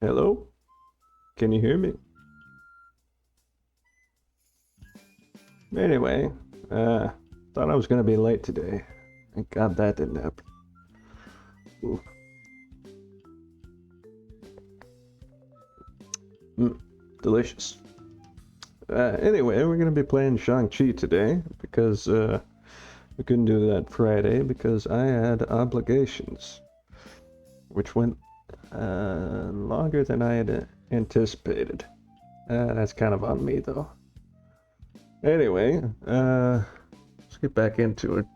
Hello? Can you hear me? Anyway, uh, thought I was gonna be late today. Thank God that didn't happen. Ooh. Mm, delicious. Anyway, we're gonna be playing Xiangqi today because we couldn't do that Friday because I had obligations, which went longer than I had anticipated. That's kind of on me though. Anyway, let's get back into it.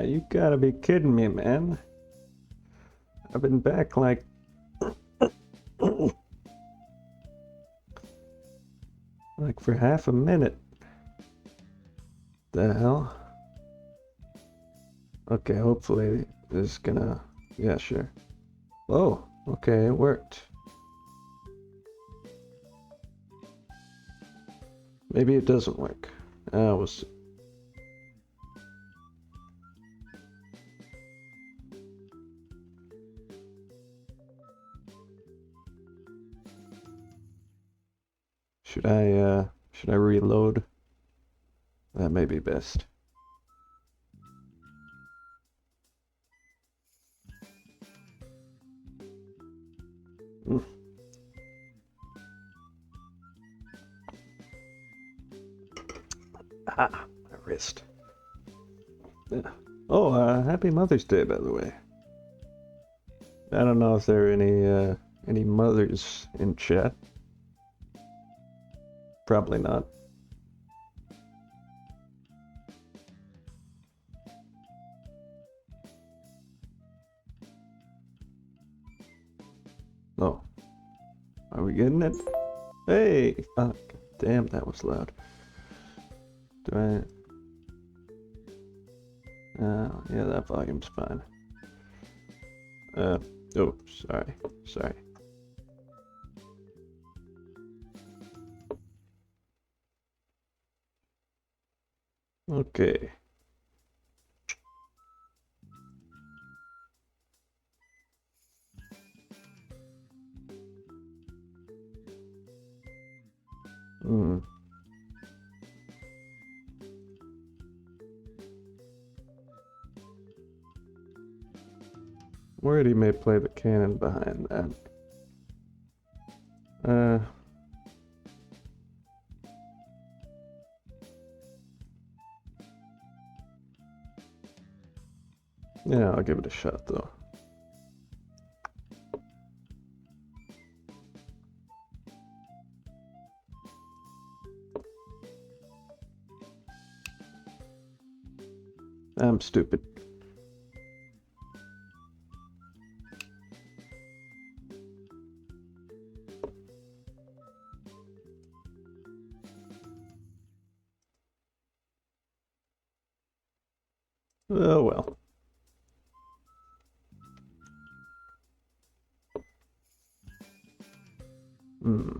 You gotta be kidding me, man. I've been back like like for half a minute. The hell? Okay, hopefully this is gonna. Yeah, sure. Oh, okay, it worked. Maybe it doesn't work. Was. Should I reload? That may be best. Mm. Ah, my wrist. Yeah. Oh, happy Mother's Day, by the way. I don't know if there are any mothers in chat. Probably not. Oh, are we getting it? Hey! Damn, that was loud. Do I? Yeah, that volume's fine. Uh, oh, sorry. Okay. Hmm. Worried he may play the cannon behind that. Uh, yeah, I'll give it a shot though. I'm stupid. Oh well. Hmm.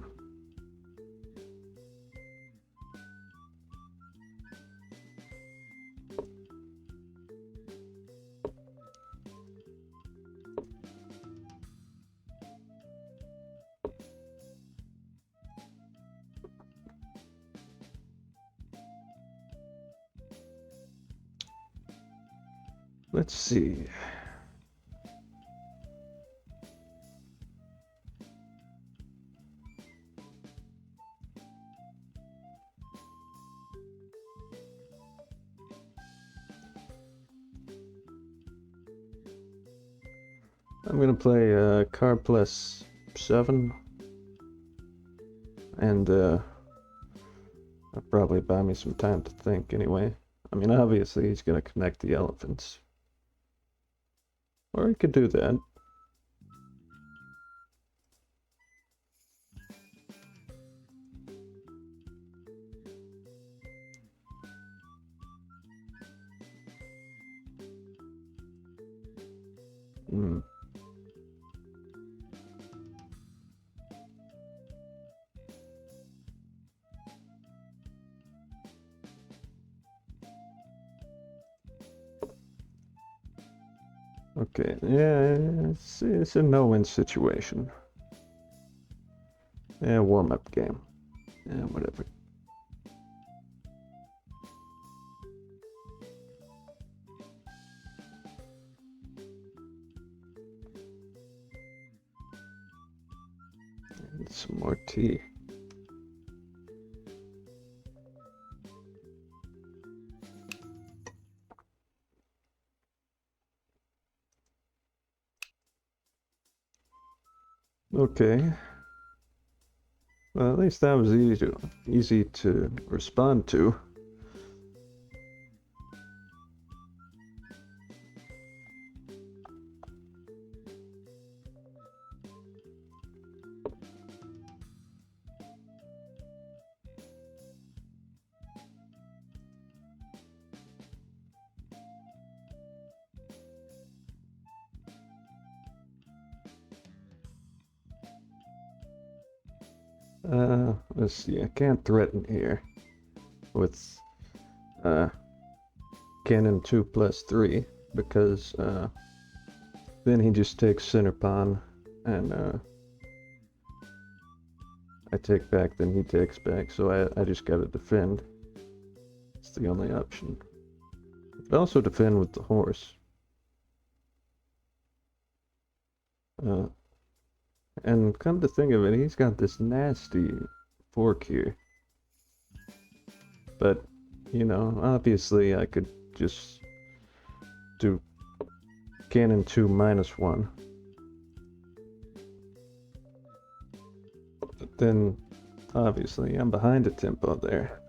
Let's see. I'm gonna play car plus 7, and I'll probably buy me some time to think anyway. I mean, obviously he's gonna connect the elephants, or he could do that. Hmm. Okay, yeah, it's a no-win situation. Yeah, warm-up game. Yeah, whatever. Need some more tea. Okay. Well, at least that was easy to respond to. Let's see. I can't threaten here with cannon 2+3 because then he just takes center pawn and I take back, then he takes back, so I just gotta defend. It's the only option. I could also defend with the horse. And come to think of it, he's got this nasty fork here. But, you know, obviously I could just do cannon 2-1. But then, obviously, I'm behind a tempo there.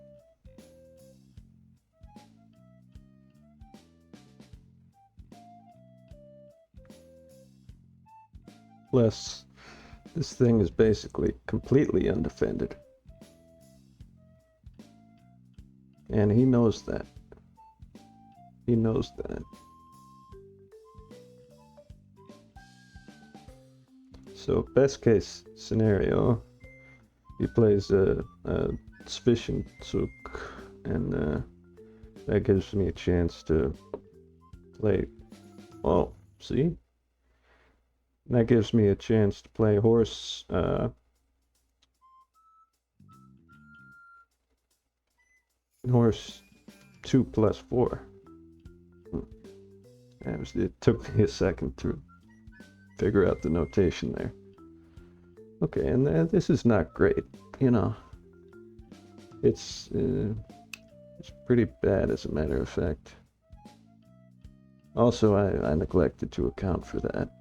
Plus, this thing is basically completely undefended. And he knows that. He knows that. So, best case scenario, he plays a Zwischenzug, and that gives me a chance to play. Well, see? That gives me a chance to play horse. Horse 2+4. It took me a second to figure out the notation there. Okay, and this is not great, you know. It's pretty bad, as a matter of fact. Also, I neglected to account for that.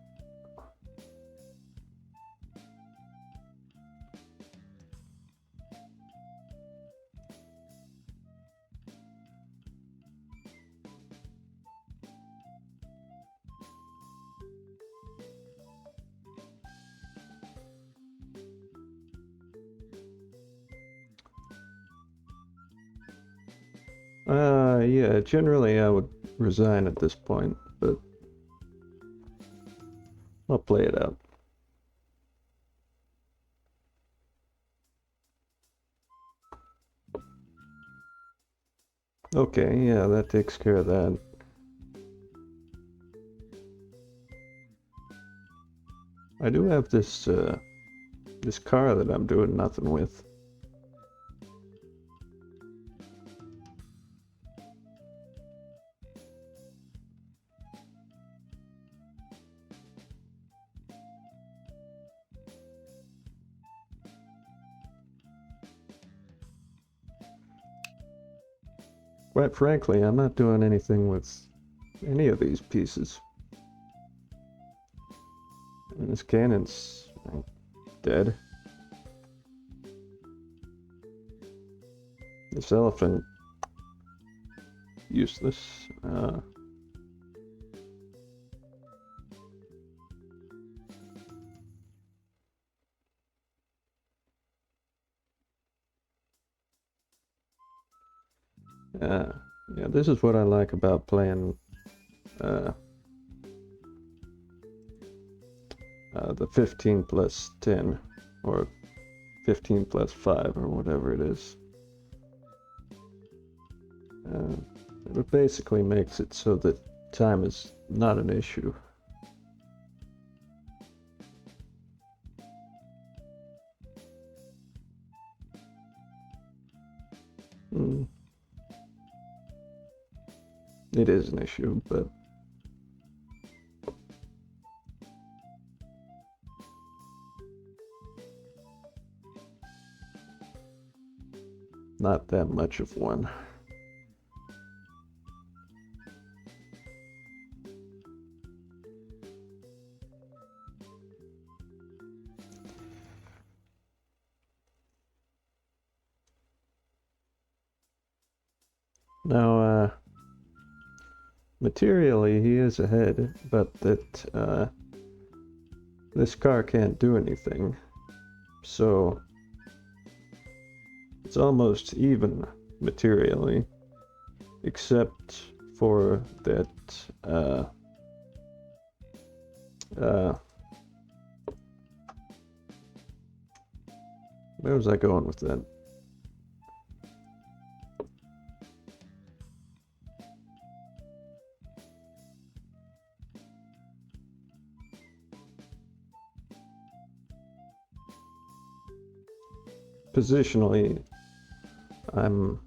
Yeah, generally I would resign at this point, but I'll play it out. Okay, yeah, that takes care of that. I do have this this car that I'm doing nothing with. Quite frankly, I'm not doing anything with any of these pieces. And this cannon's dead. This elephant, useless. Yeah, this is what I like about playing the 15+10 or 15+5 or whatever it is. It basically makes it so that time is not an issue. it is an issue, but not that much of one. Now, materially he is ahead, but that this car can't do anything, so it's almost even materially, except for that where was I going with that? Positionally, I'm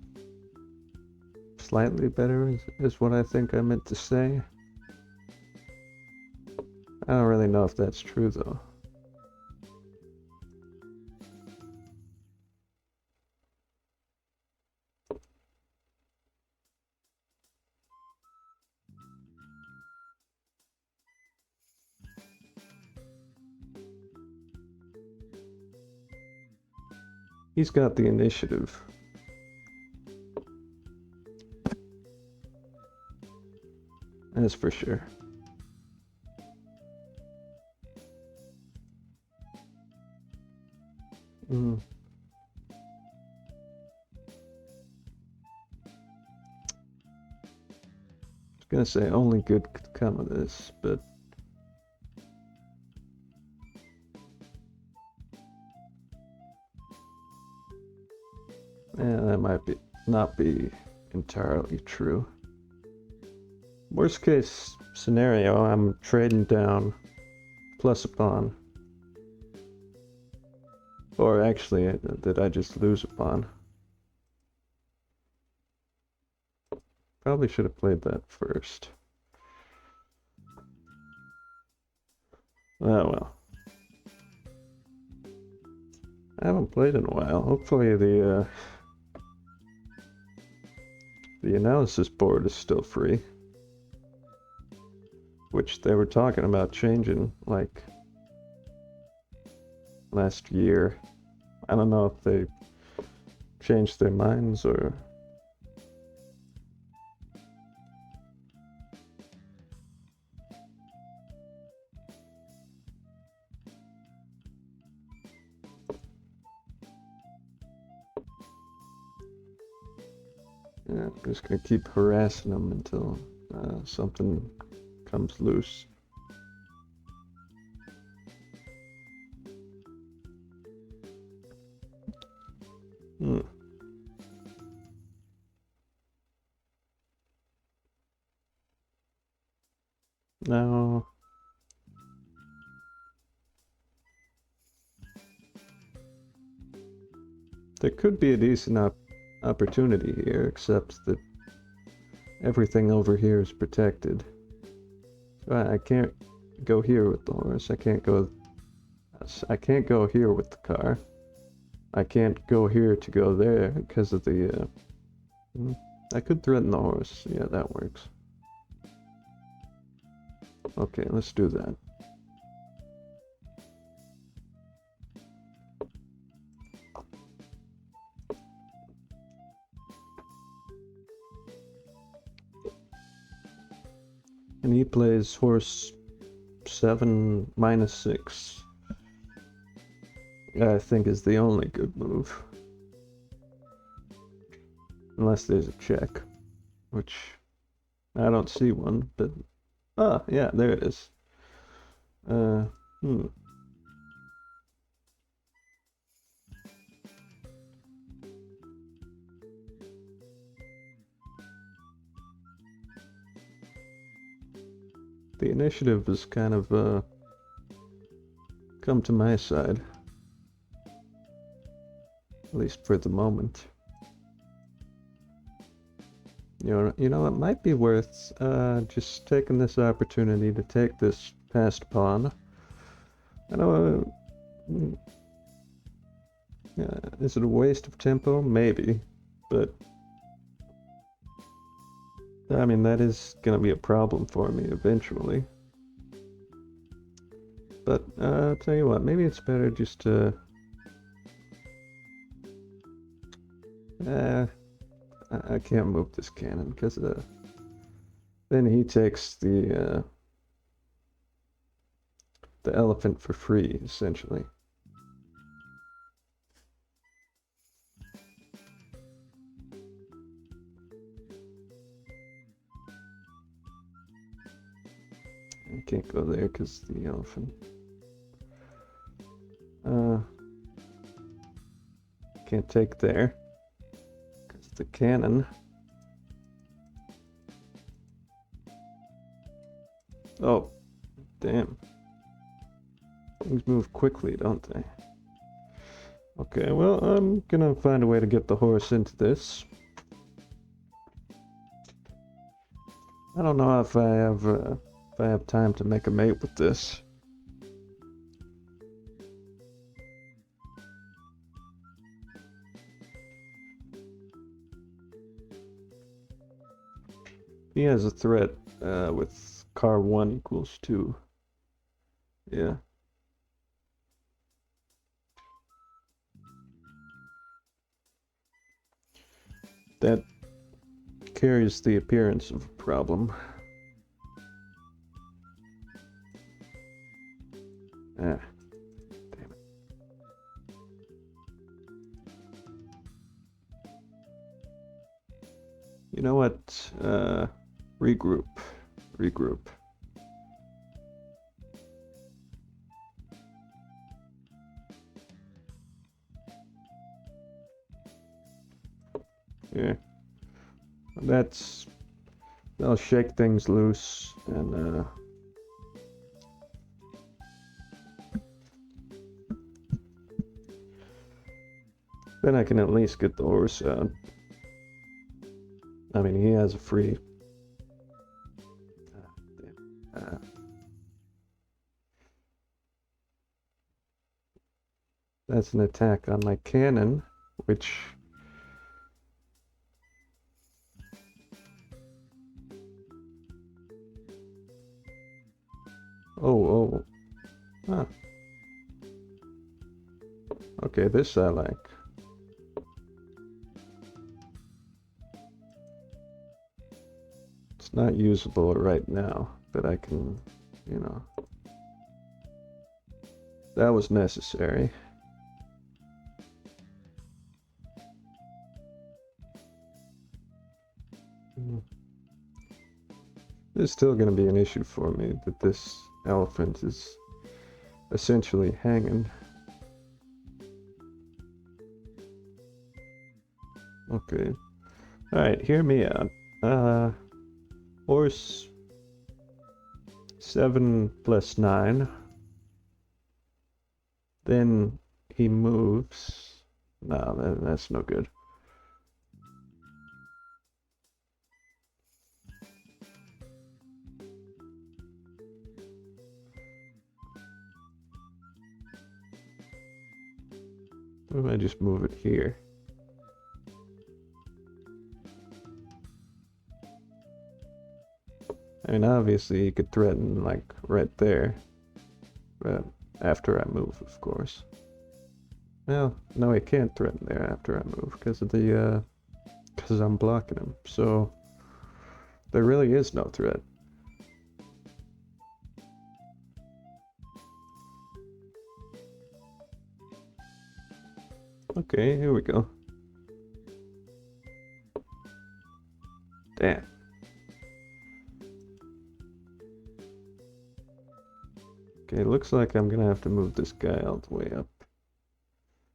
slightly better, is what I think I meant to say. I don't really know if that's true, though. He's got the initiative. That's for sure. I was gonna say only good could come of this, but yeah, that might not be entirely true. Worst case scenario, I'm trading down plus a pawn. Or actually, did I just lose a pawn? Probably should have played that first. Oh well. I haven't played in a while. Hopefully the analysis board is still free. Which they were talking about changing, like, last year. I don't know if they changed their minds or... Yeah, I'm just gonna keep harassing them until something comes loose. Now, there could be a decent opportunity here, except that everything over here is protected. So I can't go here with the horse. I can't go here with the car. I can't go here to go there because of the I could threaten the horse. Yeah, that works. Okay, let's do that. And he plays horse 7 minus 6. I think is the only good move. Unless there's a check, which I don't see one, but ah, yeah, there it is. The initiative has kind of come to my side, at least for the moment. You know, it might be worth just taking this opportunity to take this past pawn. I know, is it a waste of tempo? Maybe, but I mean, that is gonna be a problem for me eventually. But I'll tell you what, maybe it's better just to... I can't move this cannon because then he takes the elephant for free, essentially. I can't go there because the elephant. Can't take there because the cannon. Oh, damn. Things move quickly, don't they? Okay, well, I'm gonna find a way to get the horse into this. I don't know if I have time to make a mate with this. He has a threat with car 1 equals 2. Yeah. That carries the appearance of a problem. Ah, damn it. You know what? Regroup. Regroup. Yeah. That'll shake things loose and then I can at least get the horse out. I mean, he has a free... that's an attack on my cannon, which... Oh. Huh. Okay, this I like. It's not usable right now, but I can, you know. That was necessary. It's still going to be an issue for me that this elephant is essentially hanging. Okay. Alright, hear me out. Horse 7 plus 9. Then he moves. No, that's no good. What if I just move it here? I mean, obviously you could threaten, like, right there. But after I move, of course. Well, no, he can't threaten there after I move because of the, because I'm blocking him. So, there really is no threat. Okay, here we go. Damn. Okay, looks like I'm gonna have to move this guy all the way up.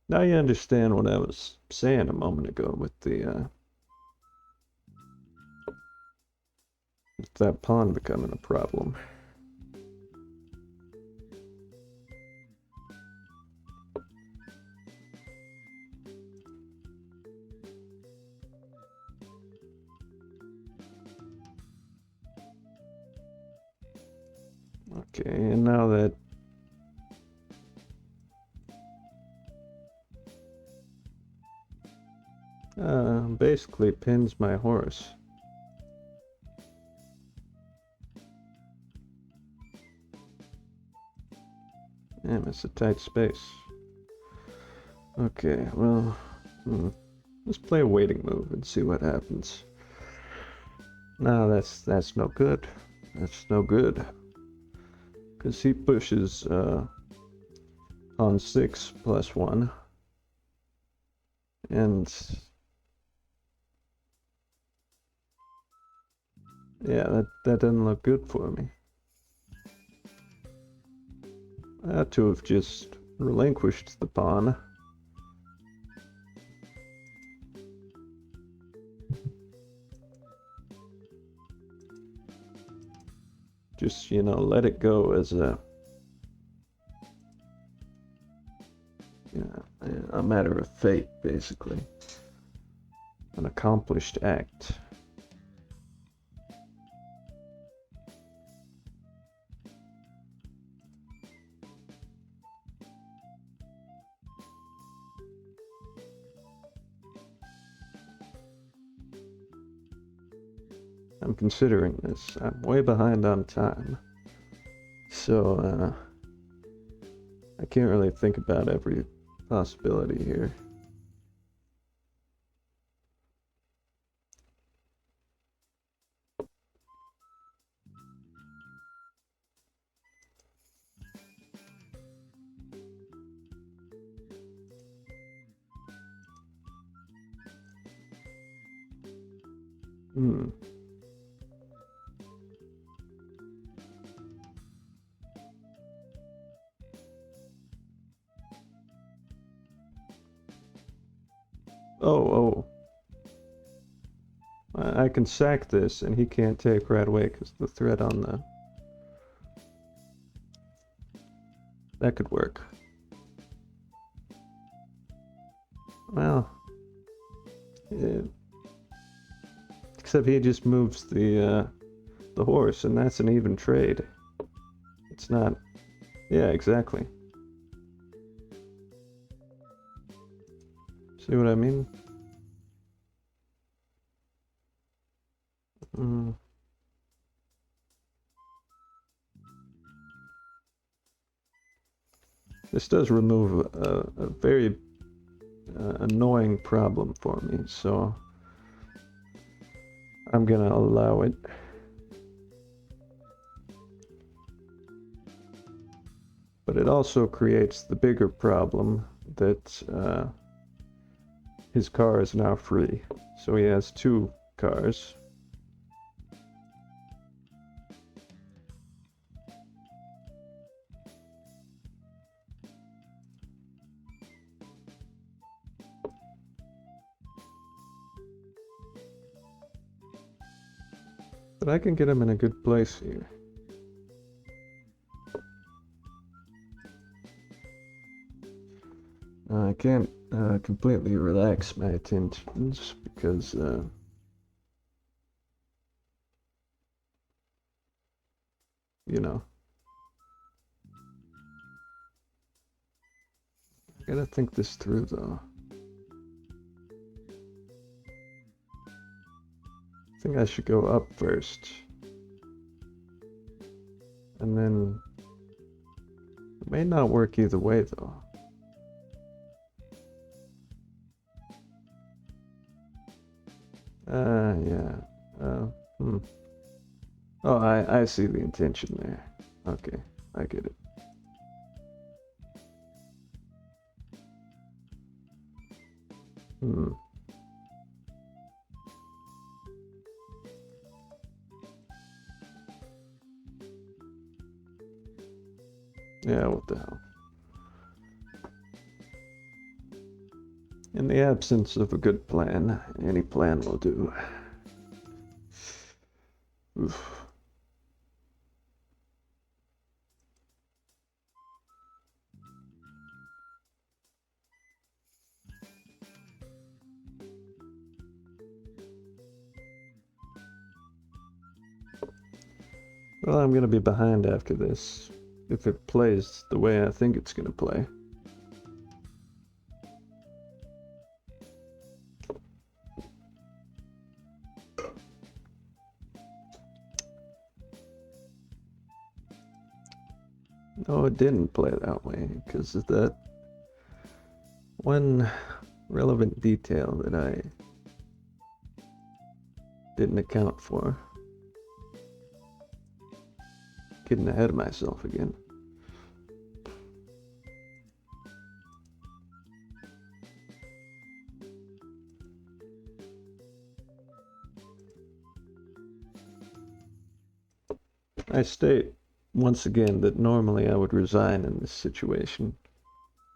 Now you understand what I was saying a moment ago with the, with that pawn becoming a problem. Okay, and now that basically pins my horse. Damn, it's a tight space. Okay, well, let's play a waiting move and see what happens. No, that's no good. That's no good. Because he pushes on 6 plus 1. And yeah, that doesn't look good for me. I ought to have just relinquished the pawn. Just, you know, let it go as a matter of fate, basically. An accomplished act. I'm considering this. I'm way behind on time. So, I can't really think about every possibility here. Oh. I can sack this and he can't take right away because the threat on the... That could work. Well... Yeah. Except he just moves the horse and that's an even trade. It's not... Yeah, exactly. See what I mean? This does remove a very annoying problem for me, so I'm gonna allow it. But it also creates the bigger problem that his car is now free. So he has 2 cars. But I can get him in a good place here. I can't completely relax my attentions because you know, I gotta think this through though. I think I should go up first. And then it may not work either way though. Yeah. Oh, I see the intention there. Okay, I get it. Yeah, what the hell. In the absence of a good plan, any plan will do. Oof. Well, I'm gonna be behind after this, if it plays the way I think it's gonna play. No, it didn't play that way, because of that one relevant detail that I didn't account for. Getting ahead of myself again. I state once again that normally I would resign in this situation.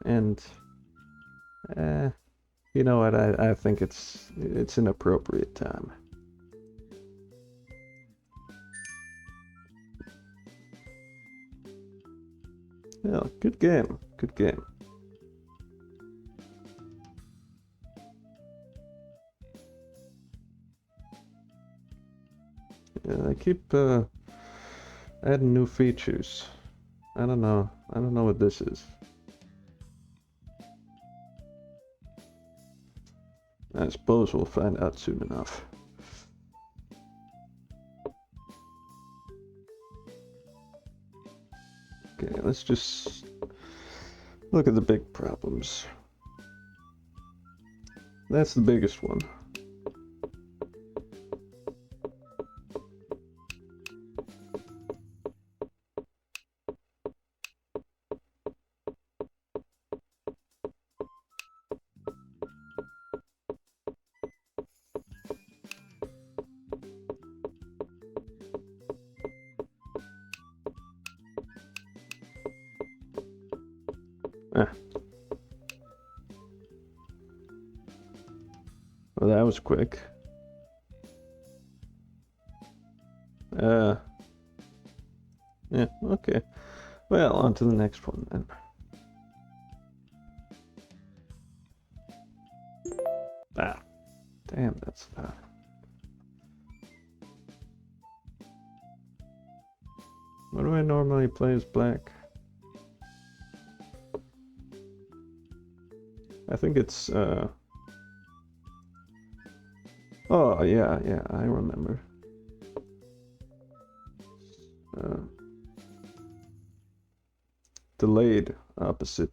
And, you know what, I think it's an appropriate time. Yeah, good game, good game. Yeah, they keep adding new features. I don't know what this is. I suppose we'll find out soon enough. Okay, let's just look at the big problems. That's the biggest one. Well, that was quick. Yeah, okay. Well, on to the next one then. Ah, damn, that's loud. What do I normally play as black? I think it's, oh, yeah, I remember. Delayed opposite,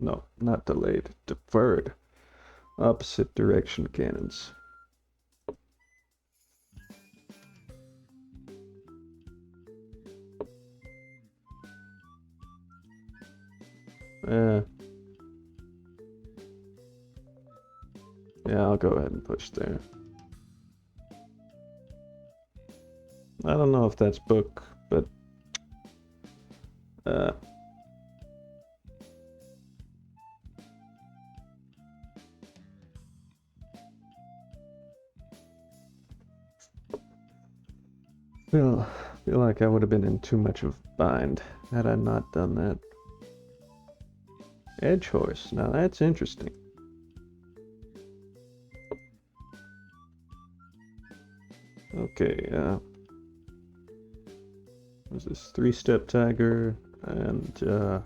no, not delayed, deferred opposite direction cannons. Yeah, I'll go ahead and push there. I don't know if that's book, but feel like I would have been in too much of a bind had I not done that. Edge horse, now that's interesting. Okay, what's this? Three-step tiger and well,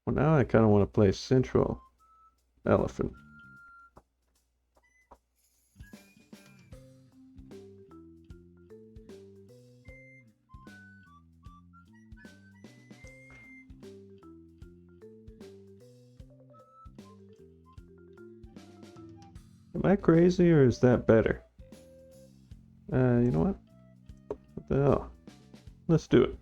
now I kind of want to play central elephant. Am I crazy or is that better? You know what? What the hell? Let's do it.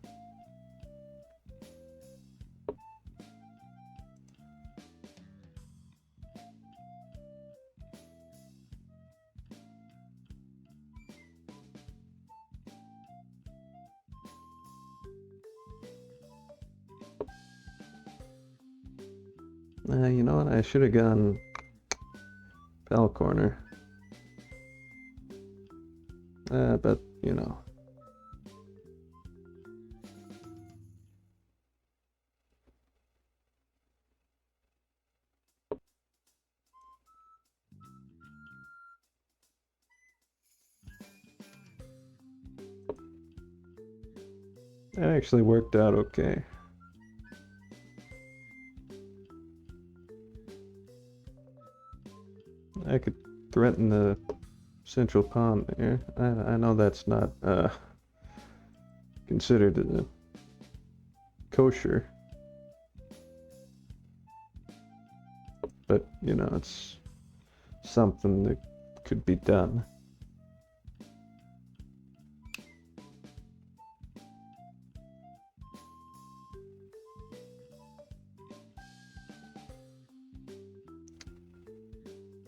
You know what? I should have gone Pal corner. But, you know. That actually worked out okay. I could threaten the central pawn there. I know that's not considered kosher, but you know, it's something that could be done.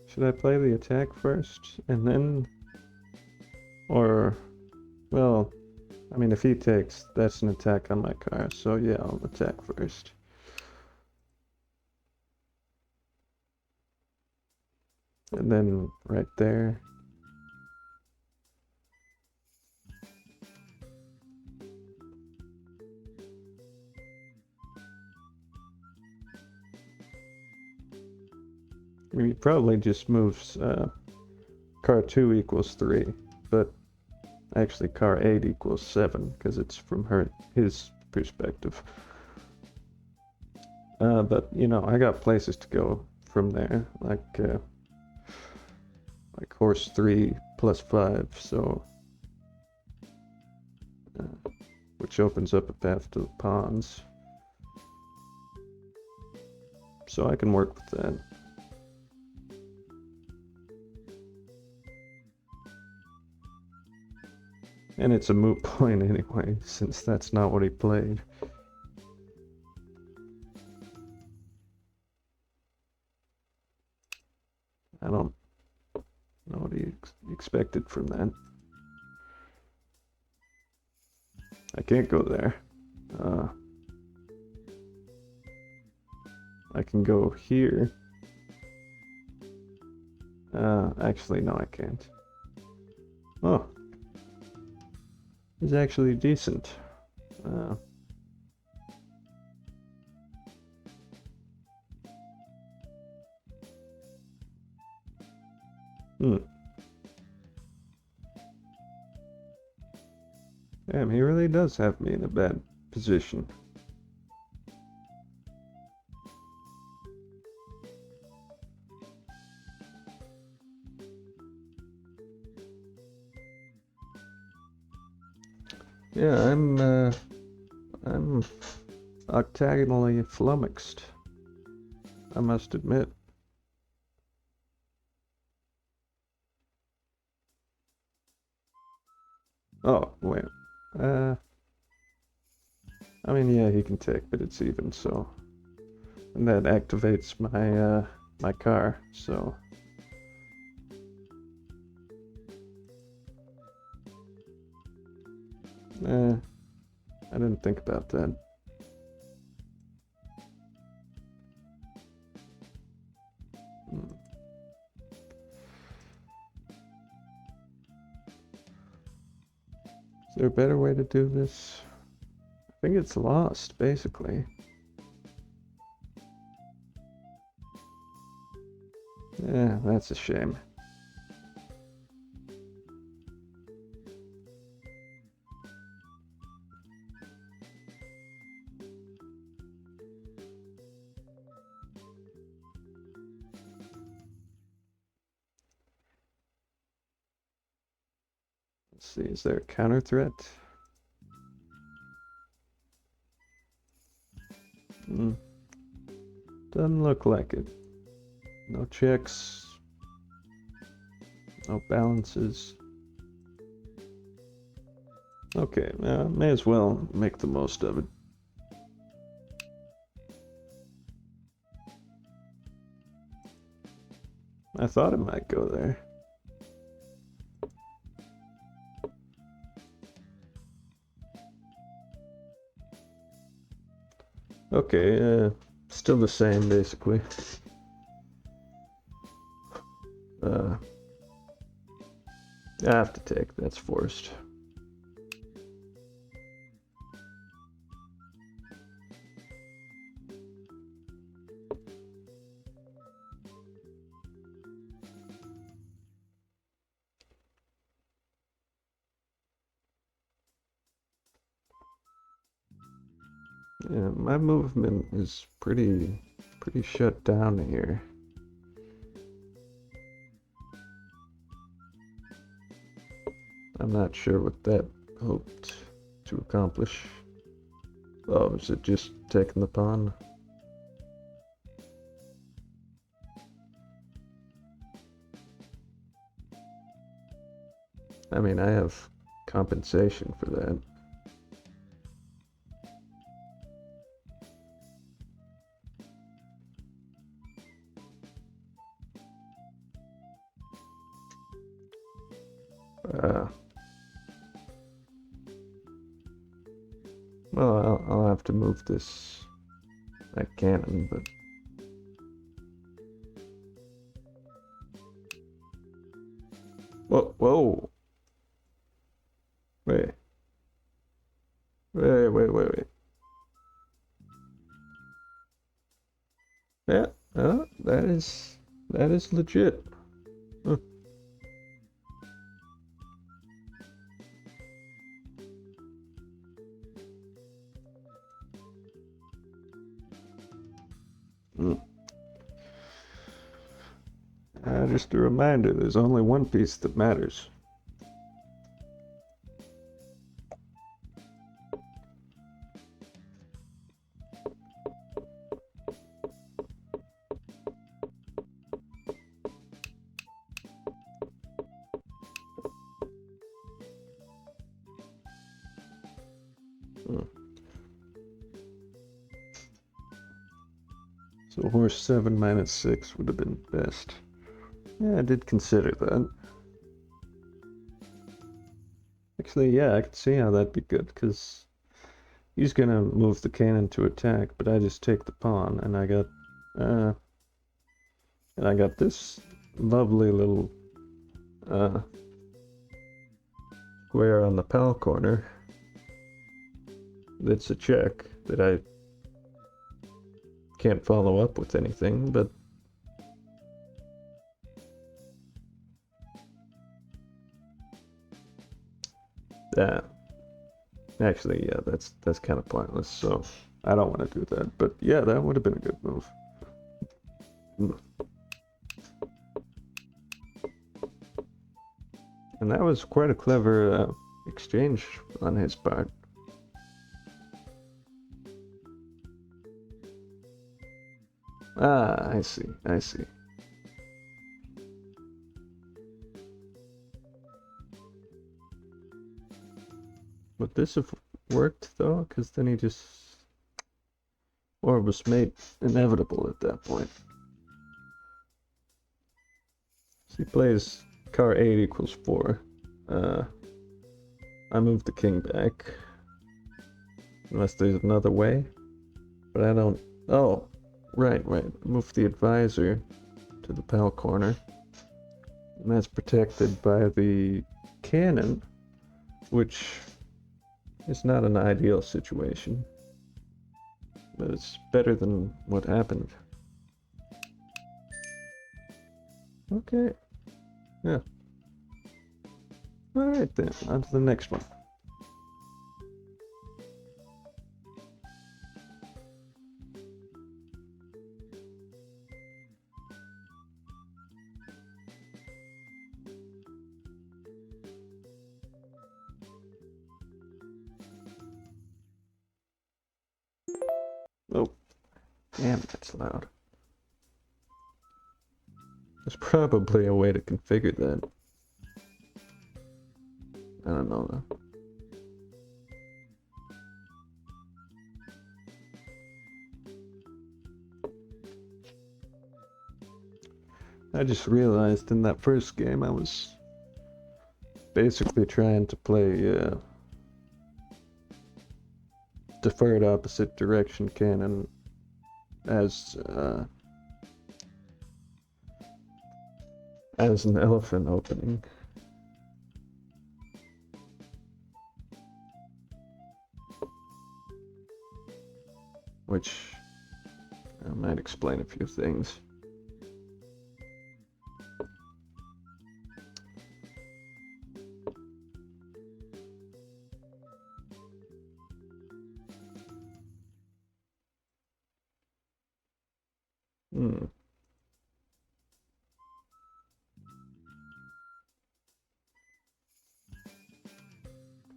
Should I play the attack first and then, or, well, I mean, if he takes, that's an attack on my car, so yeah, I'll attack first. And then right there. I mean, he probably just moves car 2 equals 3, but actually car 8 equals 7 because it's from his perspective. But you know, I got places to go from there, like horse 3 plus 5, so which opens up a path to the pawns. So I can work with that. And it's a moot point anyway, since that's not what he played. I don't know what he expected from that. I can't go there. I can go here. Actually, no, I can't. Oh. It's actually decent. Damn, he really does have me in a bad position. Yeah, I'm octagonally flummoxed, I must admit. Oh, wait. I mean, yeah, he can take, but it's even, so. And that activates my, my car, so. I didn't think about that. Is there a better way to do this? I think it's lost, basically. Yeah, that's a shame. Let's see, is there a counter threat? Doesn't look like it. No checks. No balances. Okay, may as well make the most of it. I thought it might go there. Okay, still the same, basically. I have to take, that's forced. Yeah, my movement is pretty shut down here. I'm not sure what that hoped to accomplish. Oh, is it just taking the pawn? I mean, I have compensation for that. Uh, well, I'll have to move that cannon, but whoa, wait, wait. Yeah, that is legit. Huh. Hmm. Just a reminder, there's only one piece that matters. Hmm. So horse 7 minus 6 would have been best. Yeah, I did consider that. Actually, yeah, I could see how that'd be good, because he's gonna move the cannon to attack, but I just take the pawn, uh, and I got this lovely little uh, square on the pal corner. That's a check that I can't follow up with anything, but uh, actually, yeah, that's kind of pointless. So I don't want to do that. But yeah, that would have been a good move. And that was quite a clever exchange on his part. Ah, I see. I see. Would this have worked though? Because then he just, or it was made inevitable at that point. So he plays car 8 equals 4. Uh, I move the king back. Unless there's another way. But I don't... Oh, right. Move the advisor to the pal corner. And that's protected by the cannon, which is not an ideal situation. But it's better than what happened. Okay. Yeah. Alright then, on to the next one. Oh, damn, that's loud. There's probably a way to configure that. I don't know though. I just realized in that first game I was basically trying to play deferred opposite direction cannon as an elephant opening. Which might explain a few things. Hmm.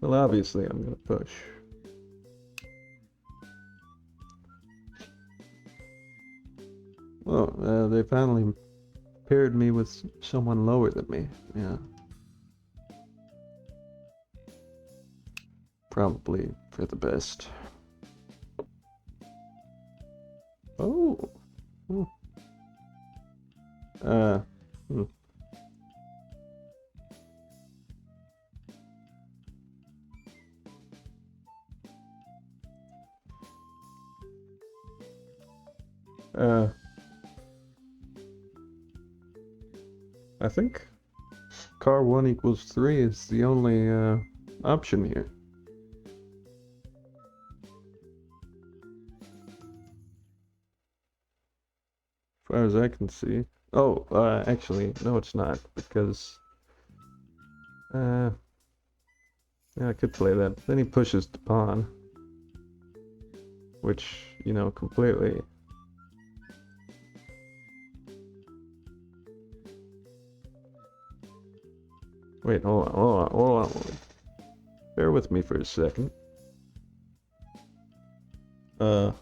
Well, obviously I'm gonna push. Well, they finally paired me with someone lower than me. Yeah. Probably for the best. Oh. Hmm. Uh. Hmm. Uh. I think car 1 equals 3 is the only option here. As far as I can see. Oh, actually, no, it's not, because yeah, I could play that. Then he pushes the pawn, which, completely. Wait, hold on. Bear with me for a second. I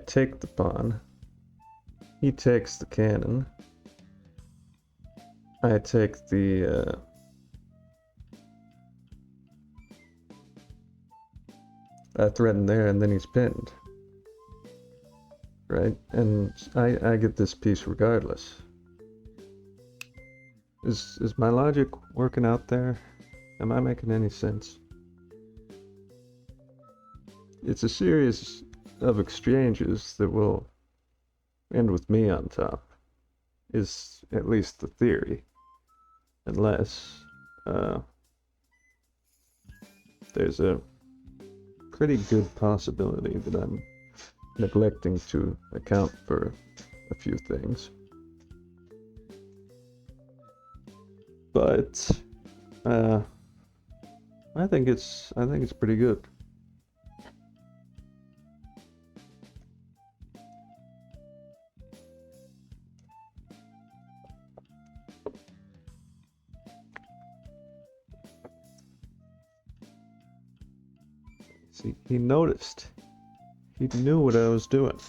take the pawn. He takes the cannon. I take the threat in there, and then he's pinned. Right? And I get this piece regardless. Is my logic working out there? Am I making any sense? It's a series of exchanges that will end with me on top, is at least the theory. Unless there's a pretty good possibility that I'm neglecting to account for a few things. But I think it's pretty good. See, he noticed. He knew what I was doing.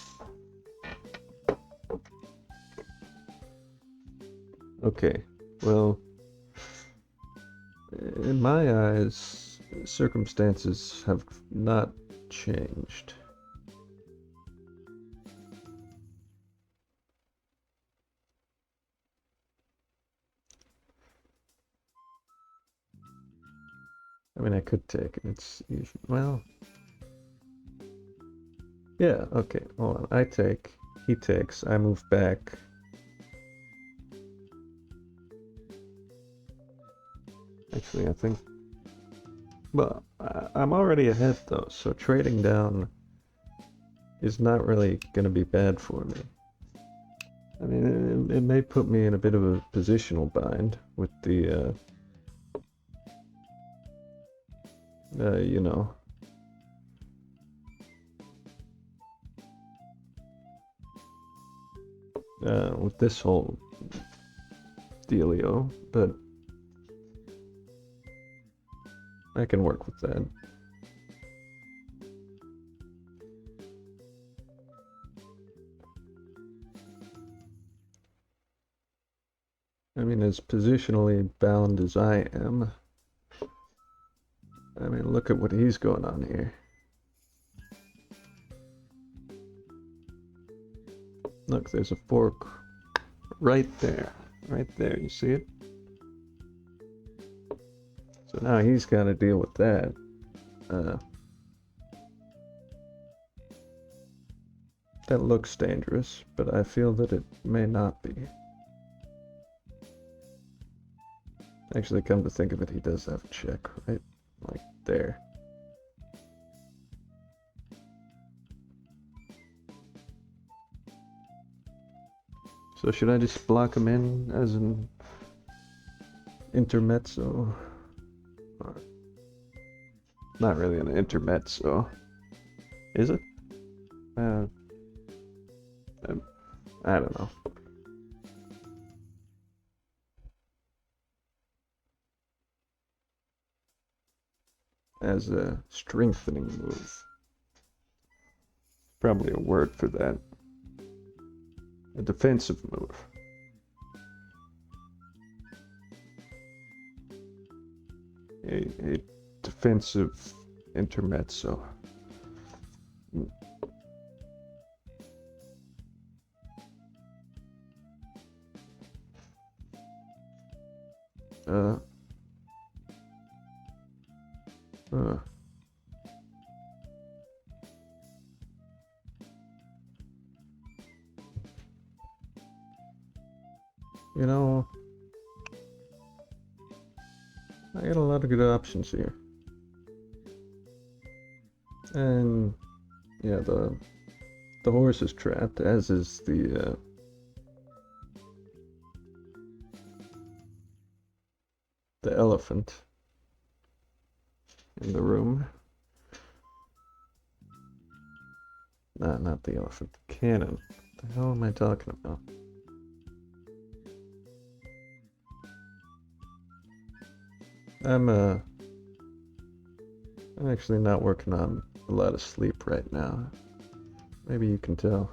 Okay, well, in my eyes, circumstances have not changed. I mean, I could take it. It's, well, yeah, okay, hold on. I take, he takes, I move back. Actually, I think, well, I'm already ahead though, so trading down is not really going to be bad for me. I mean, it may put me in a bit of a positional bind with the, with this whole dealio, but I can work with that. I mean, as positionally bound as I am, I mean, look at what he's going on here. Look, there's a fork right there. Right there, you see it? So now he's got to deal with that. That looks dangerous, but I feel that it may not be. Actually, come to think of it, he does have a check, right? Like there. So should I just block him in as an intermezzo? Not really an intermezzo. Is it? I don't know. As a strengthening move. Probably a word for that. A defensive move. A defensive intermezzo. Uh. You know, I got a lot of good options here. And yeah, the horse is trapped, as is the elephant in the room. Nah, not the elephant, the cannon. What the hell am I talking about? I'm actually not working on a lot of sleep right now. Maybe you can tell.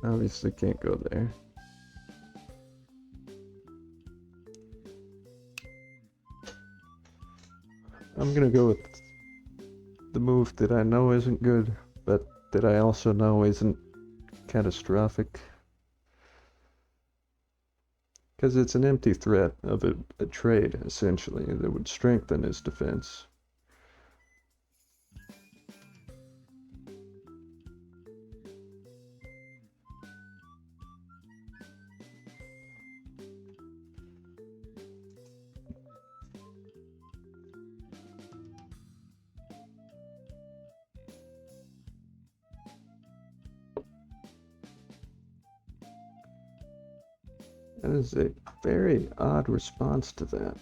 Obviously can't go there. I'm gonna go with the move that I know isn't good, but that I also know isn't catastrophic. Because it's an empty threat of a trade, essentially, that would strengthen his defense. That is a very odd response to that.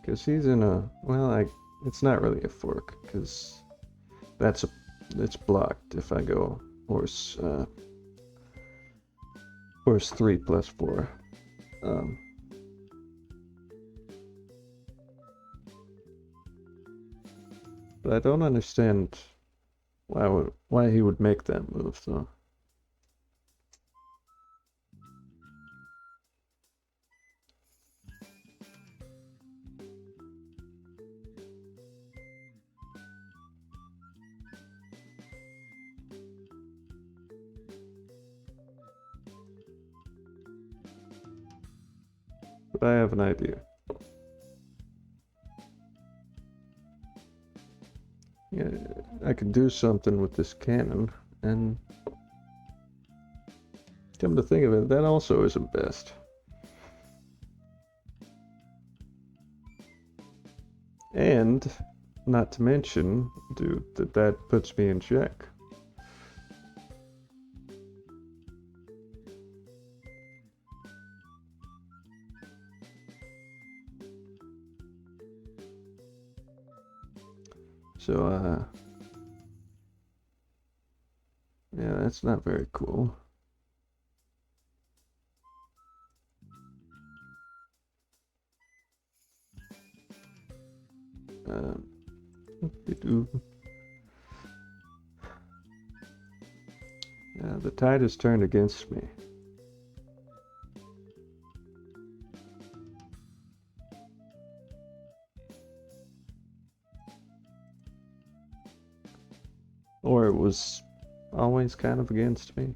Because he's in a, well, it's not really a fork, because it's blocked if I go horse 3 plus 4. But I don't understand why he would make that move, though. But I have an idea. Yeah, I could do something with this cannon, and come to think of it, that also isn't best. And, not to mention, dude, that puts me in check. So, yeah, that's not very cool. Yeah, the tide has turned against me. Or it was always kind of against me.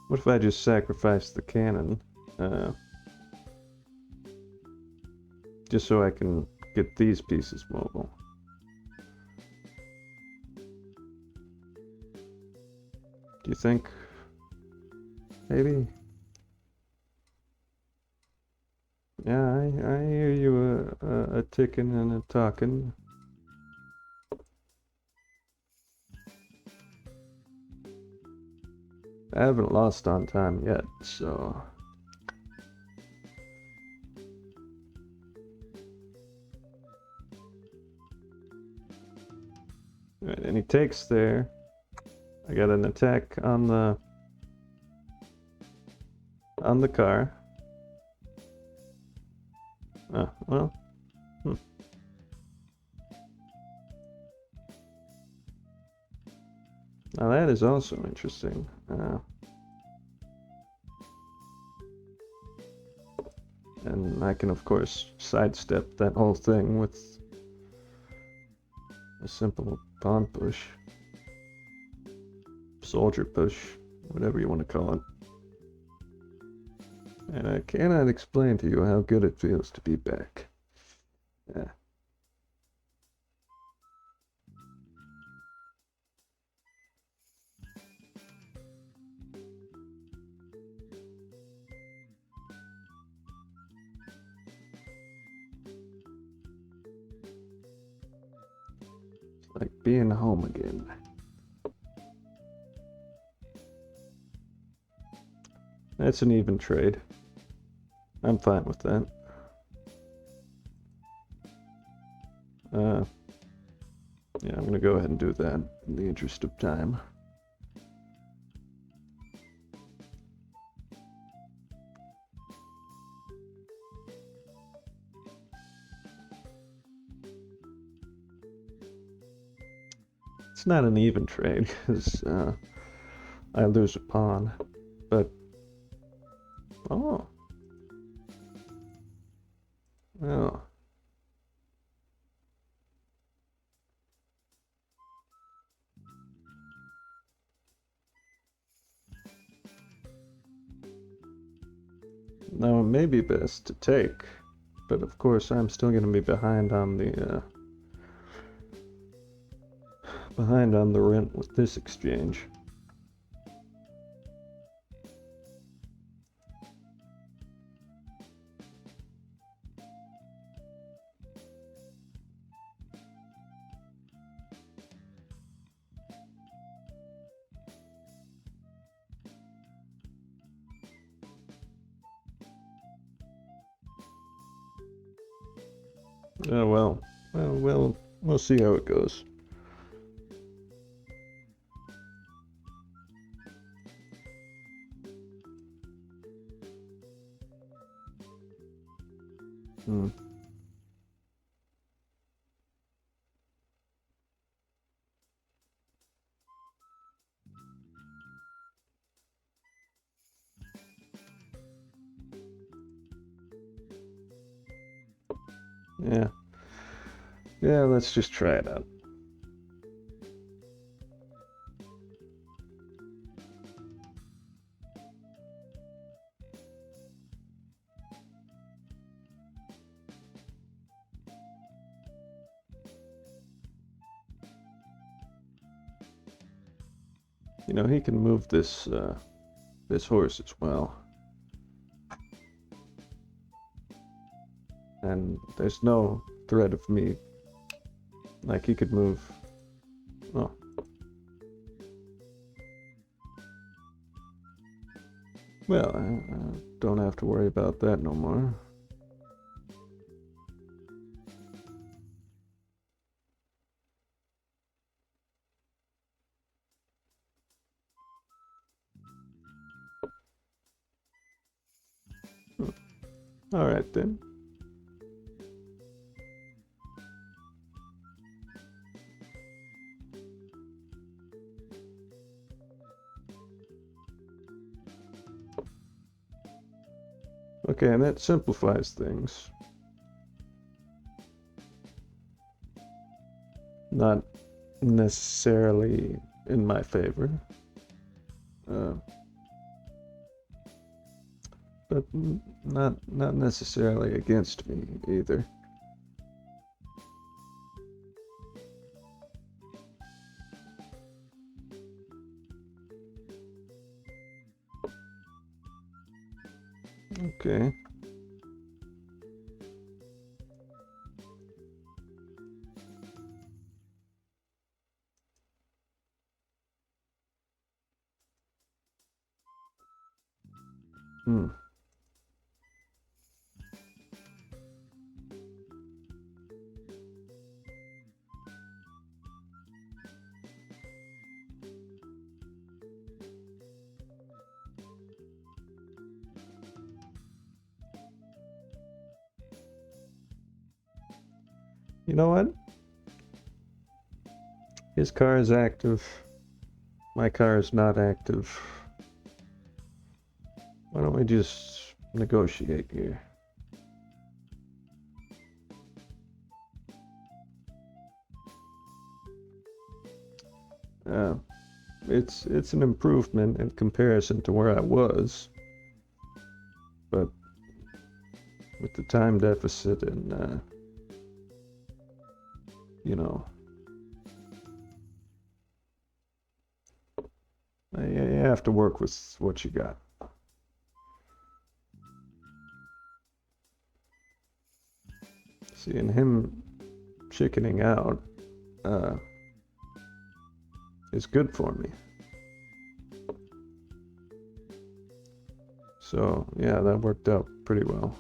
What if I just sacrificed the cannon? Just so I can get these pieces mobile. Do you think? Maybe? Yeah, I hear you a ticking and a talking. I haven't lost on time yet, so... Alright, and he takes there. I got an attack on the car. Oh, well. Now that is also interesting. And I can, of course, sidestep that whole thing with a simple pawn push. Soldier push, whatever you want to call it. And I cannot explain to you how good it feels to be back. Yeah. It's like being home again. That's an even trade. I'm fine with that. Yeah, I'm gonna go ahead and do that in the interest of time. It's not an even trade because I lose a pawn, but oh, well. Now it may be best to take, but of course I'm still going to be behind on the rent with this exchange. Oh well, we'll see how it goes. Yeah. Yeah, let's just try it out. You know, he can move this this horse as well. And there's no threat of me. Like, he could move. Oh. Well, I don't have to worry about that no more. All right then. Okay, and that simplifies things. Not necessarily in my favor. But not necessarily against me either. Okay. Hmm. You know what? His car is active. My car is not active. Why don't we just negotiate here? Uh, it's an improvement in comparison to where I was, but with the time deficit and you know, you have to work with what you got. Seeing him chickening out is good for me. So yeah, that worked out pretty well.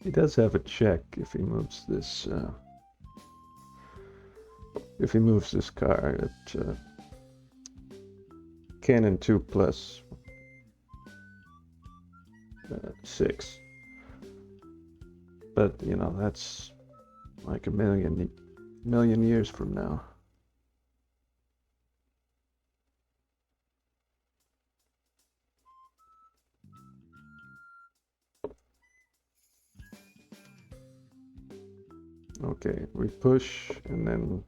He does have a check if he moves this. If he moves this car at Cannon 2 plus 6. But you know, that's like a million years from now. Okay, we push and then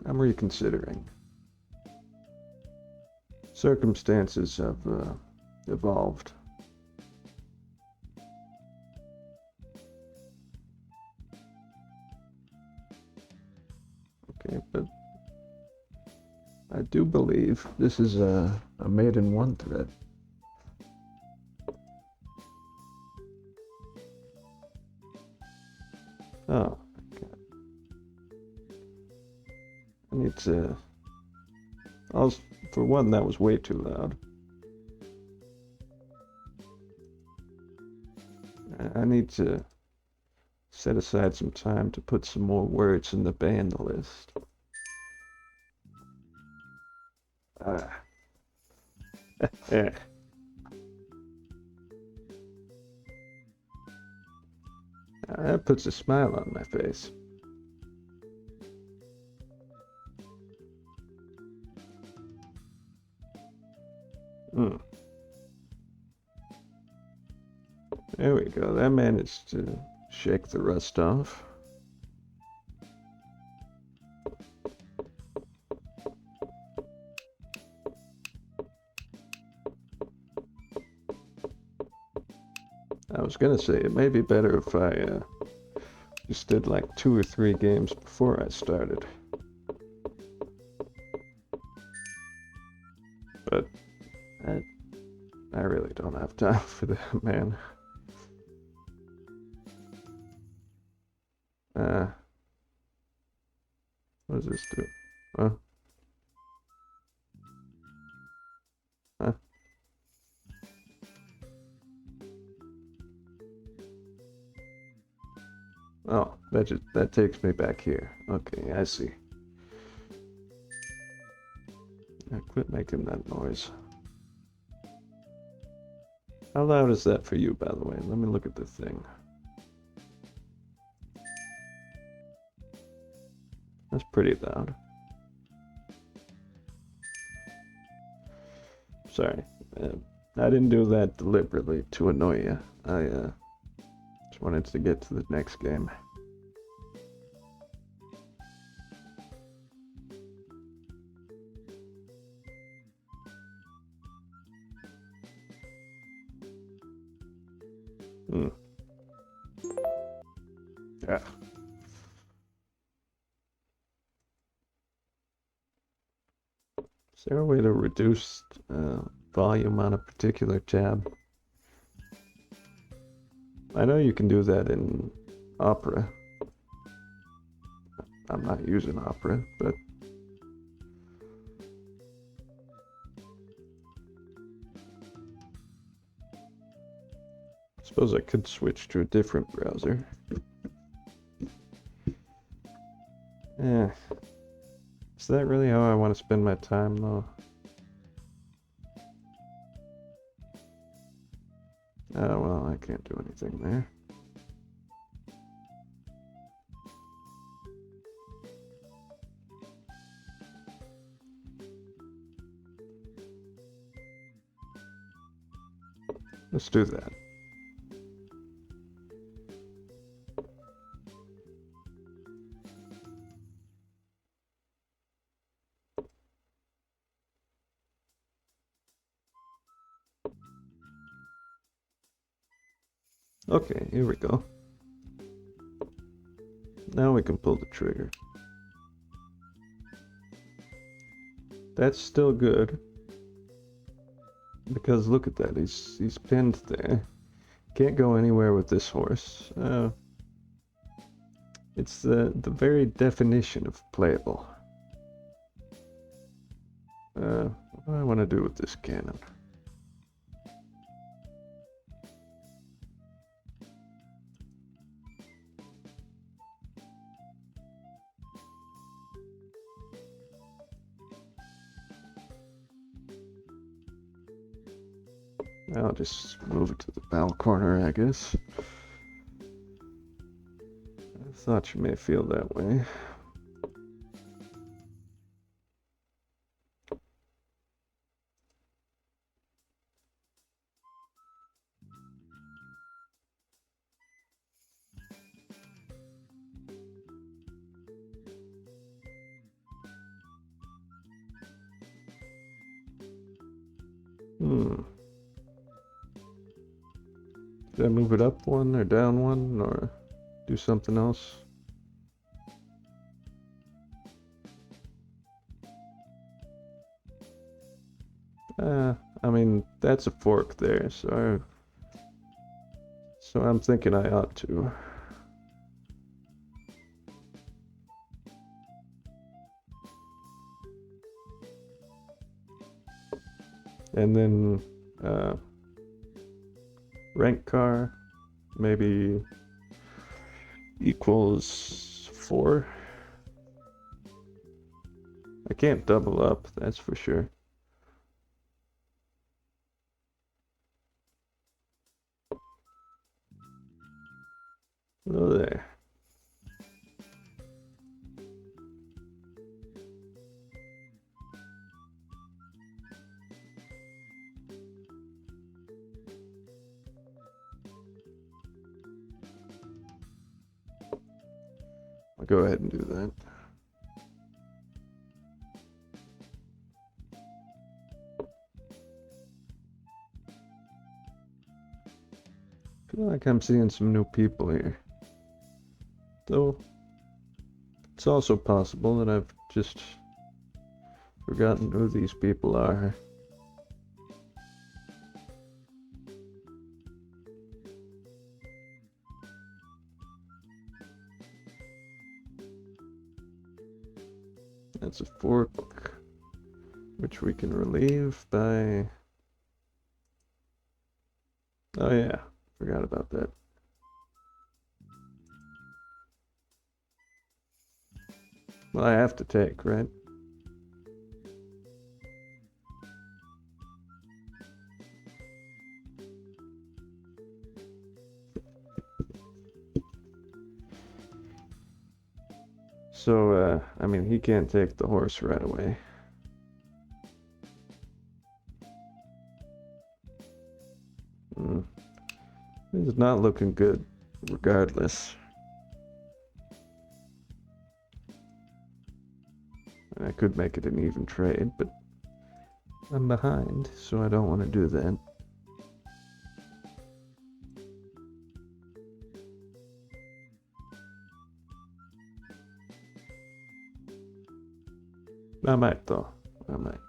I'm reconsidering. Circumstances have evolved. Okay, but I do believe this is a made-in-one thread. Oh, okay. I need to... For one, that was way too loud. I need to set aside some time to put some more words in the band list. Yeah. That puts a smile on my face. There we go. That managed to shake the rust off. I was gonna say it may be better if I just did like 2 or 3 games before I started. But I really don't have time for that, man. What does this do? Huh? Huh? Oh, that takes me back here. Okay, I see. Now quit making that noise. How loud is that for you, by the way? Let me look at the thing. That's pretty loud. Sorry. I didn't do that deliberately to annoy you. I just wanted to get to the next game. Hmm. Yeah. Is there a way to reduce volume on a particular tab? I know you can do that in Opera. I'm not using Opera, but I suppose I could switch to a different browser. Yeah. Is that really how I want to spend my time, though? Oh, well, I can't do anything there. Let's do that. Okay, here we go. Now we can pull the trigger. That's still good. Because look at that, he's pinned there. Can't go anywhere with this horse. It's the very definition of playable. What do I want to do with this cannon? I'll just move it to the bow corner, I guess. I thought you may feel that way. Did I move it up one or down one or do something else? I mean, that's a fork there, so I'm thinking I ought to. And then, rank car, maybe equals 4. I can't double up, that's for sure. Oh, there. I'll go ahead and do that. I feel like I'm seeing some new people here. Though, it's also possible that I've just forgotten who these people are. That's a fork, which we can relieve by... Oh yeah, forgot about that. Well, I have to take, right? So, I mean, he can't take the horse right away. It's not looking good, regardless. I could make it an even trade, but I'm behind, so I don't want to do that. I might though. I might.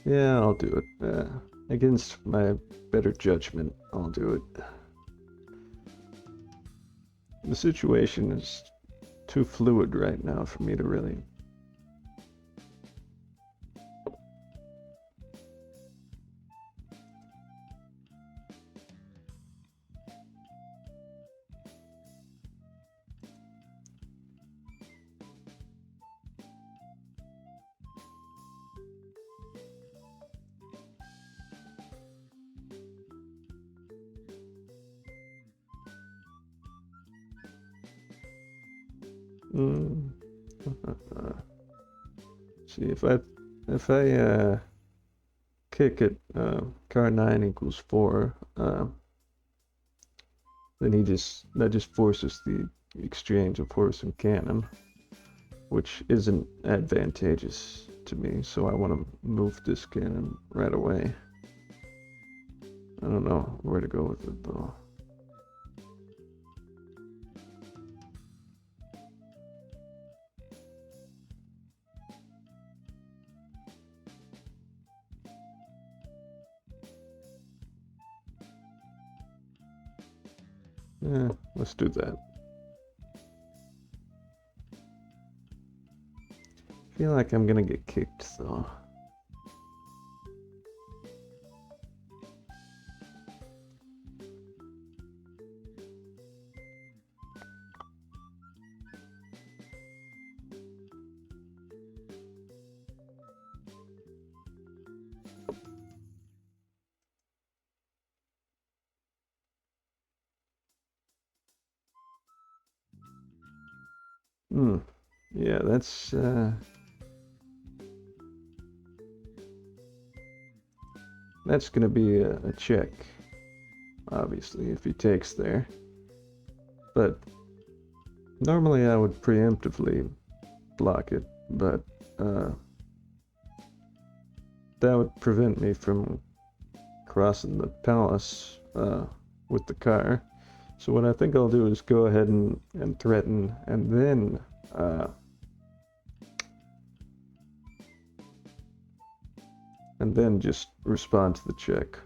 Yeah, I'll do it. Against my better judgment, I'll do it. The situation is too fluid right now for me to really. Mm. See if I kick it car 9 equals 4, then that just forces the exchange of horse and cannon, which isn't advantageous to me, so I want to move this cannon right away. I don't know where to go with it though. Yeah, let's do that. I feel like I'm gonna get kicked though. Hmm. Yeah, that's gonna be a check, obviously, if he takes there. But normally I would preemptively block it, but that would prevent me from crossing the palace with the car. So what I think I'll do is go ahead and threaten, and then just respond to the check.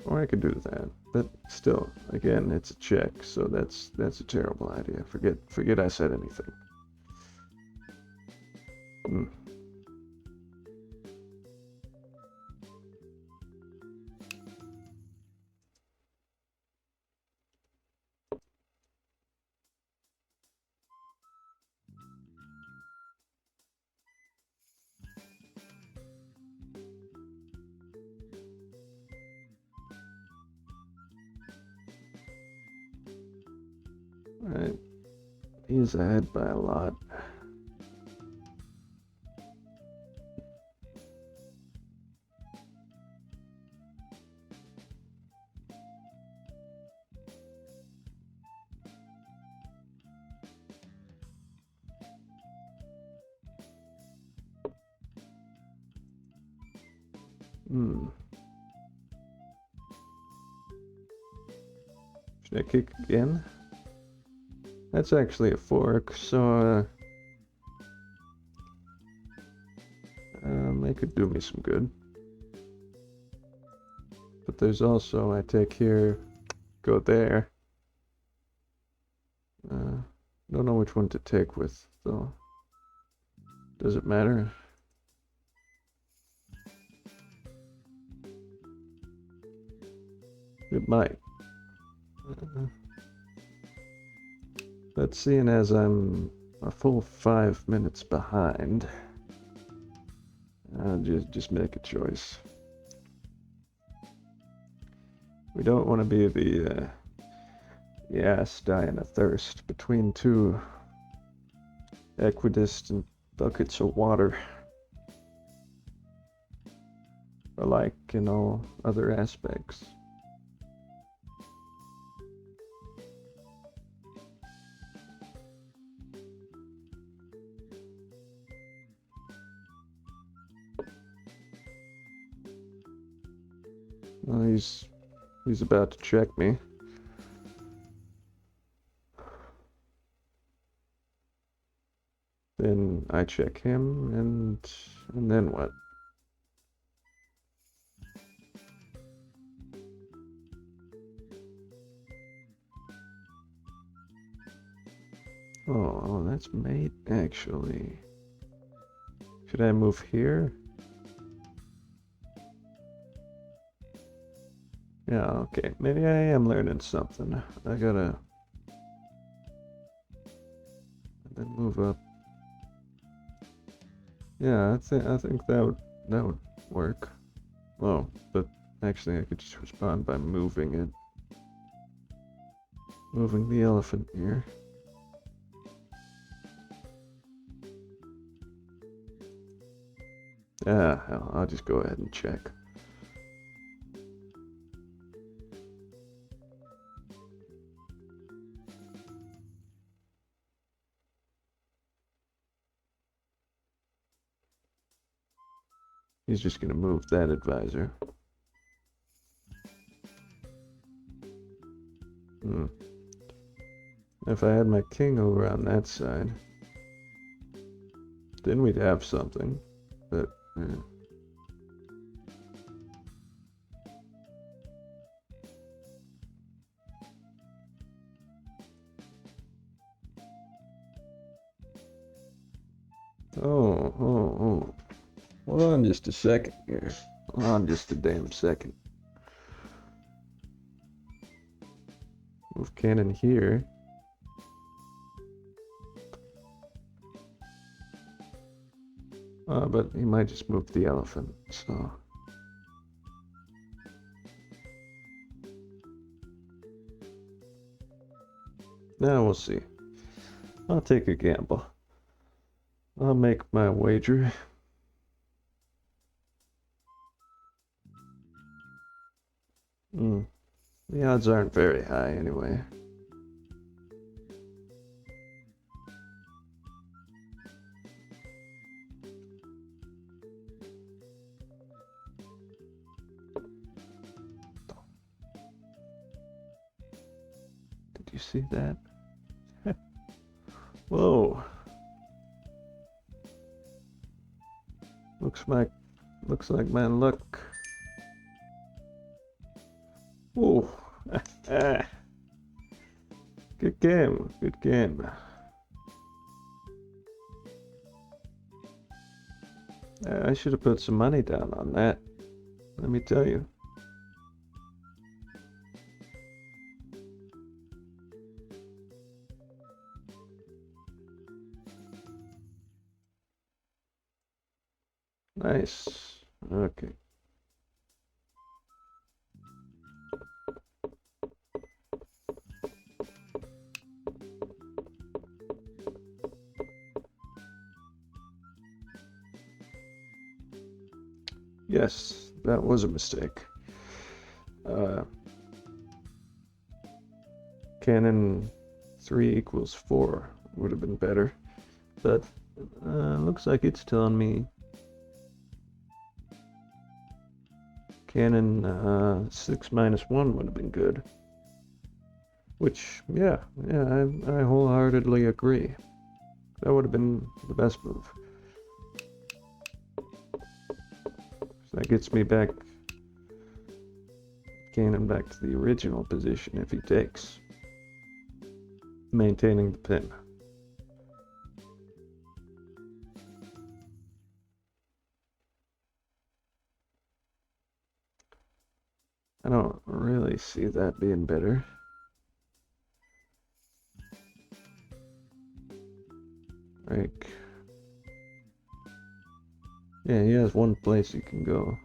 Or I could do that, but still, again, it's a check, so that's a terrible idea. Forget I said anything. Mm. All right, he's ahead by a lot. Hmm. Should I kick again? That's actually a fork, so it could do me some good. But there's also, I take here, go there. Don't know which one to take with, though. Does it matter? It might. But seeing as I'm a full 5 minutes behind, I'll just make a choice. We don't want to be the ass dying of thirst between two equidistant buckets of water, alike in all other aspects. Well, he's about to check me. Then I check him, and then what? Oh, that's mate, actually. Should I move here? Yeah, okay. Maybe I am learning something. I gotta then move up. Yeah, I think that would work. Oh, but actually I could just respond by moving it. Moving the elephant here. Yeah, hell, I'll just go ahead and check. He's just gonna move that advisor. Hmm. If I had my king over on that side, then we'd have something. But, yeah. Oh. Hold on just a second here. Hold on just a damn second. Move cannon here. But he might just move the elephant, so. Now we'll see. I'll take a gamble. I'll make my wager. The odds aren't very high anyway. Did you see that? Whoa. Looks like my luck. Oh. Good game. Good game. I should have put some money down on that. Let me tell you. Nice. Okay. Yes, that was a mistake. Cannon 3 equals 4 would have been better. But looks like it's telling me cannon 6 minus 1 would have been good. Which, yeah, I wholeheartedly agree. That would have been the best move. So that gets me back, cannon back to the original position if he takes. Maintaining the pin. I don't really see that being better. Like, yeah, he has one place he can go.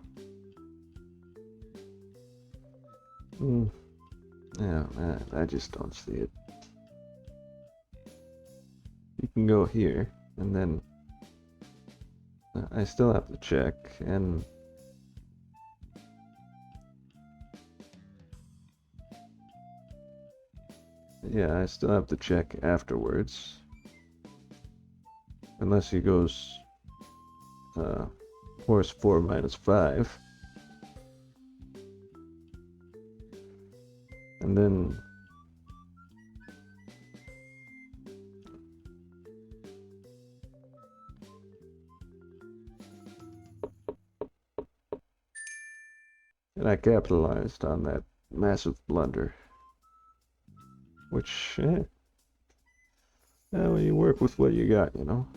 Yeah, man, I just don't see it. You can go here, and then I still have to check, and yeah, I still have to check afterwards. Unless he goes horse 4 minus 5. And then I capitalized on that massive blunder, which, well, you work with what you got, you know?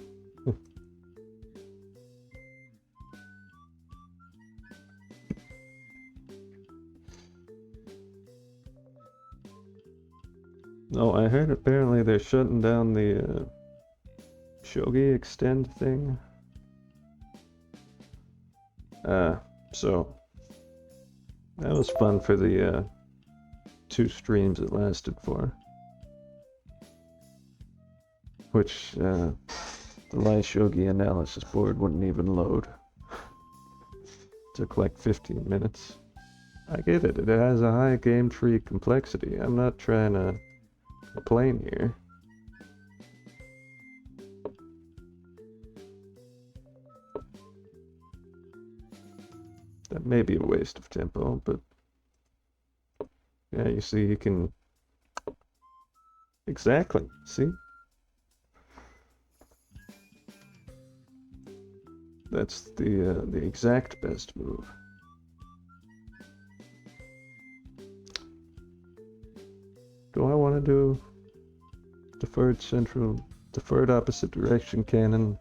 Oh, I heard apparently they're shutting down the Shogi Extend thing. So that was fun for the 2 streams it lasted for. Which the Light Shogi analysis board wouldn't even load. Took like 15 minutes. I get it, it has a high game tree complexity. I'm not trying to complain here. That may be a waste of tempo, but yeah, you see, you can exactly see. That's the exact best move. Do I want to do deferred opposite direction cannon?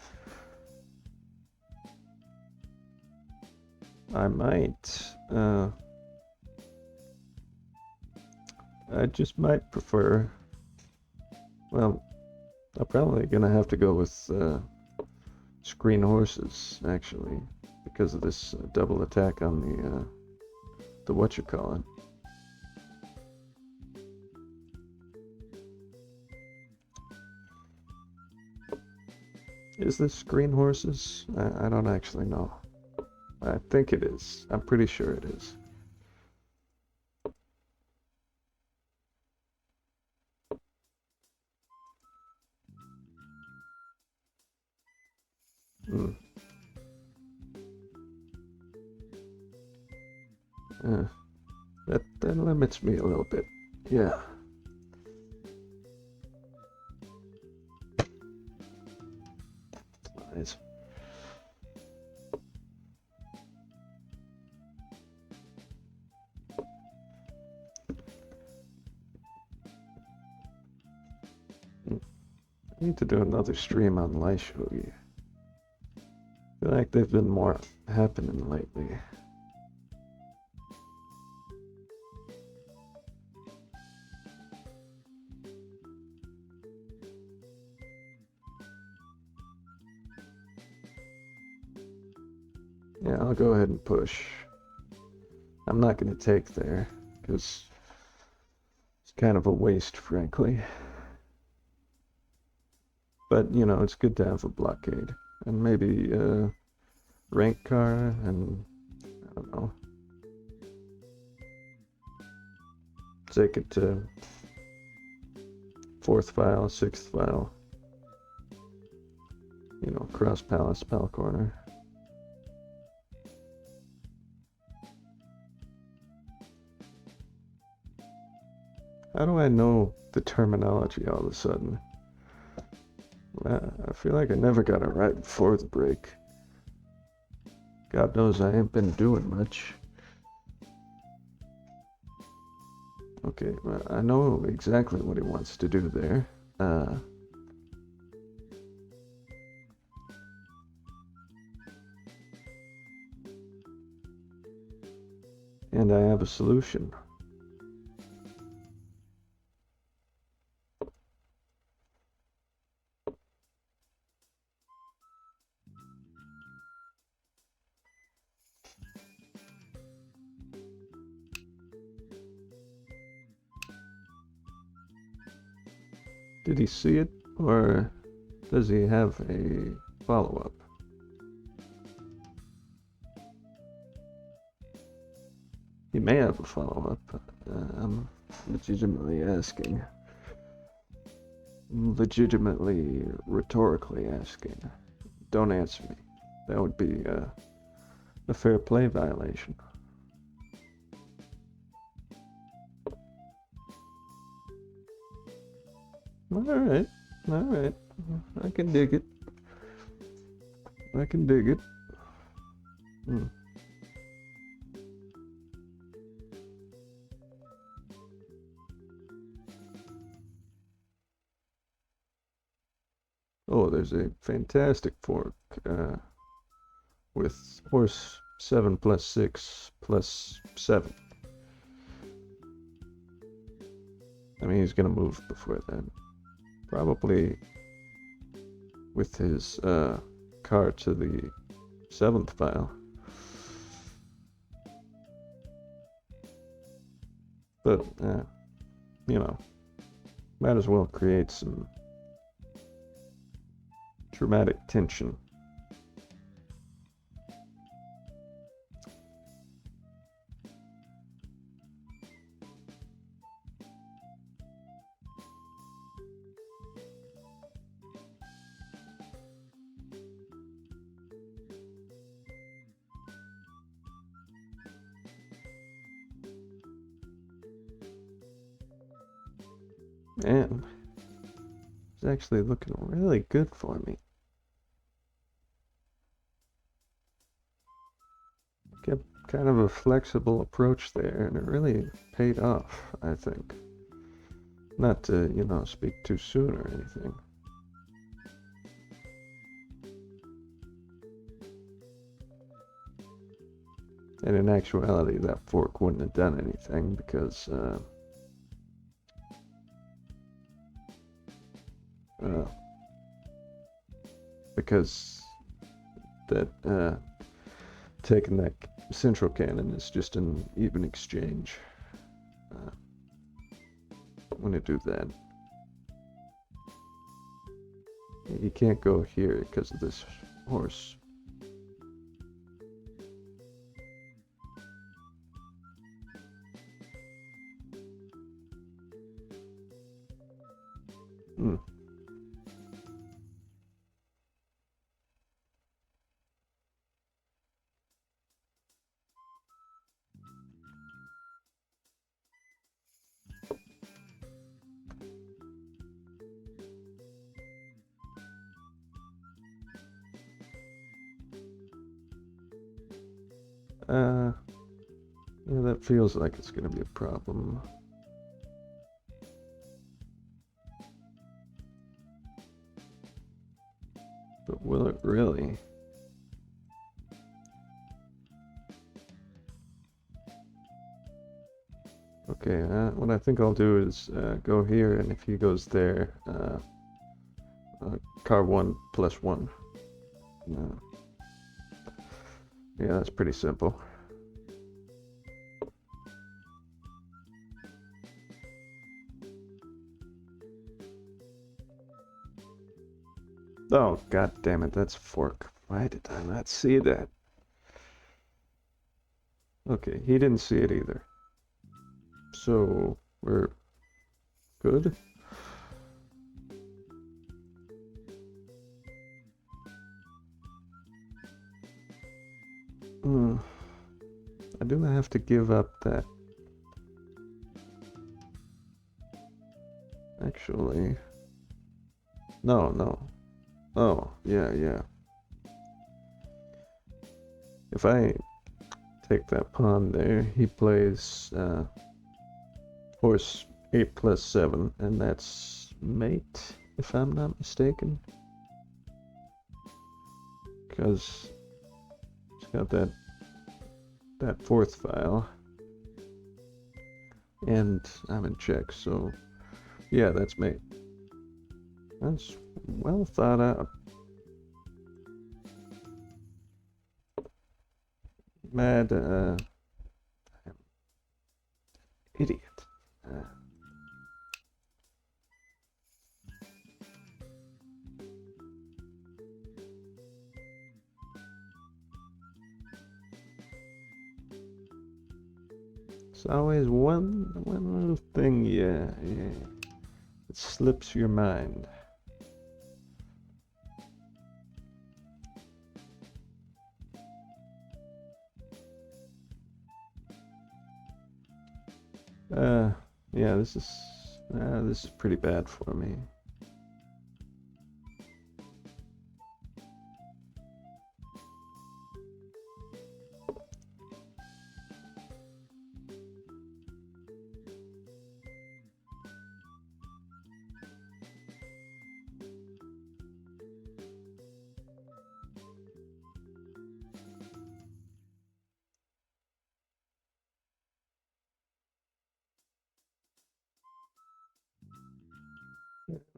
I might. I just might prefer. Well, I'm probably gonna have to go with screen horses actually, because of this double attack on the whatchamacallit. Is this screen horses? I don't actually know. I think it is. I'm pretty sure it is. That limits me a little bit. Yeah. Nice. I need to do another stream on Light Shogi. I feel like they've been more happening lately. Yeah, I'll go ahead and push. I'm not going to take there, because it's kind of a waste, frankly. But, you know, it's good to have a blockade. And maybe rank car, and I don't know. Take it to 4th file, 6th file. You know, cross palace, pal corner. How do I know the terminology all of a sudden? I feel like I never got it right before the break. God knows I ain't been doing much. Okay, well, I know exactly what he wants to do there. And I have a solution. Did he see it, or does he have a follow-up? He may have a follow-up. I'm legitimately asking. Legitimately, rhetorically asking. Don't answer me. That would be a fair play violation. Alright, alright. I can dig it. I can dig it. Hmm. Oh, there's a fantastic fork with horse 7 plus 6 plus 7. I mean, he's gonna move before then. Probably with his car to the 7th file. But, you know, might as well create some dramatic tension. Man, it's actually looking really good for me. Kept kind of a flexible approach there, and it really paid off, I think. Not to, you know, speak too soon or anything. And in actuality, that fork wouldn't have done anything because that taking that central cannon is just an even exchange. I'm gonna do that. You can't go here because of this horse. Hmm. Yeah, that feels like it's gonna be a problem. But will it really? Okay, what I think I'll do is go here, and if he goes there, car 1 plus 1. Yeah, that's pretty simple. Oh, god damn it, that's fork. Why did I not see that? Okay, he didn't see it either. So, we're good? I do have to give up that. Actually, no. Oh, yeah. If I take that pawn there, he plays horse 8 plus 7, and that's mate, if I'm not mistaken. Because it's got that 4th file. And I'm in check, so yeah, that's mate. That's well thought out. Mad idiot. It's always one little thing, yeah. It slips your mind. Yeah, this is pretty bad for me.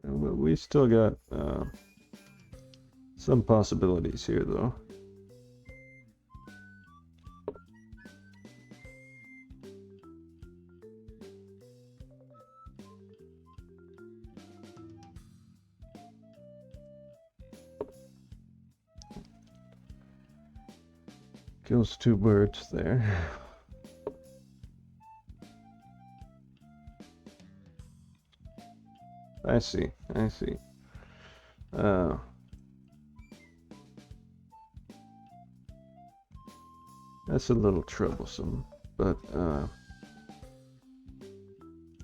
We still got some possibilities here, though. Kills 2 birds there. I see. That's a little troublesome, but I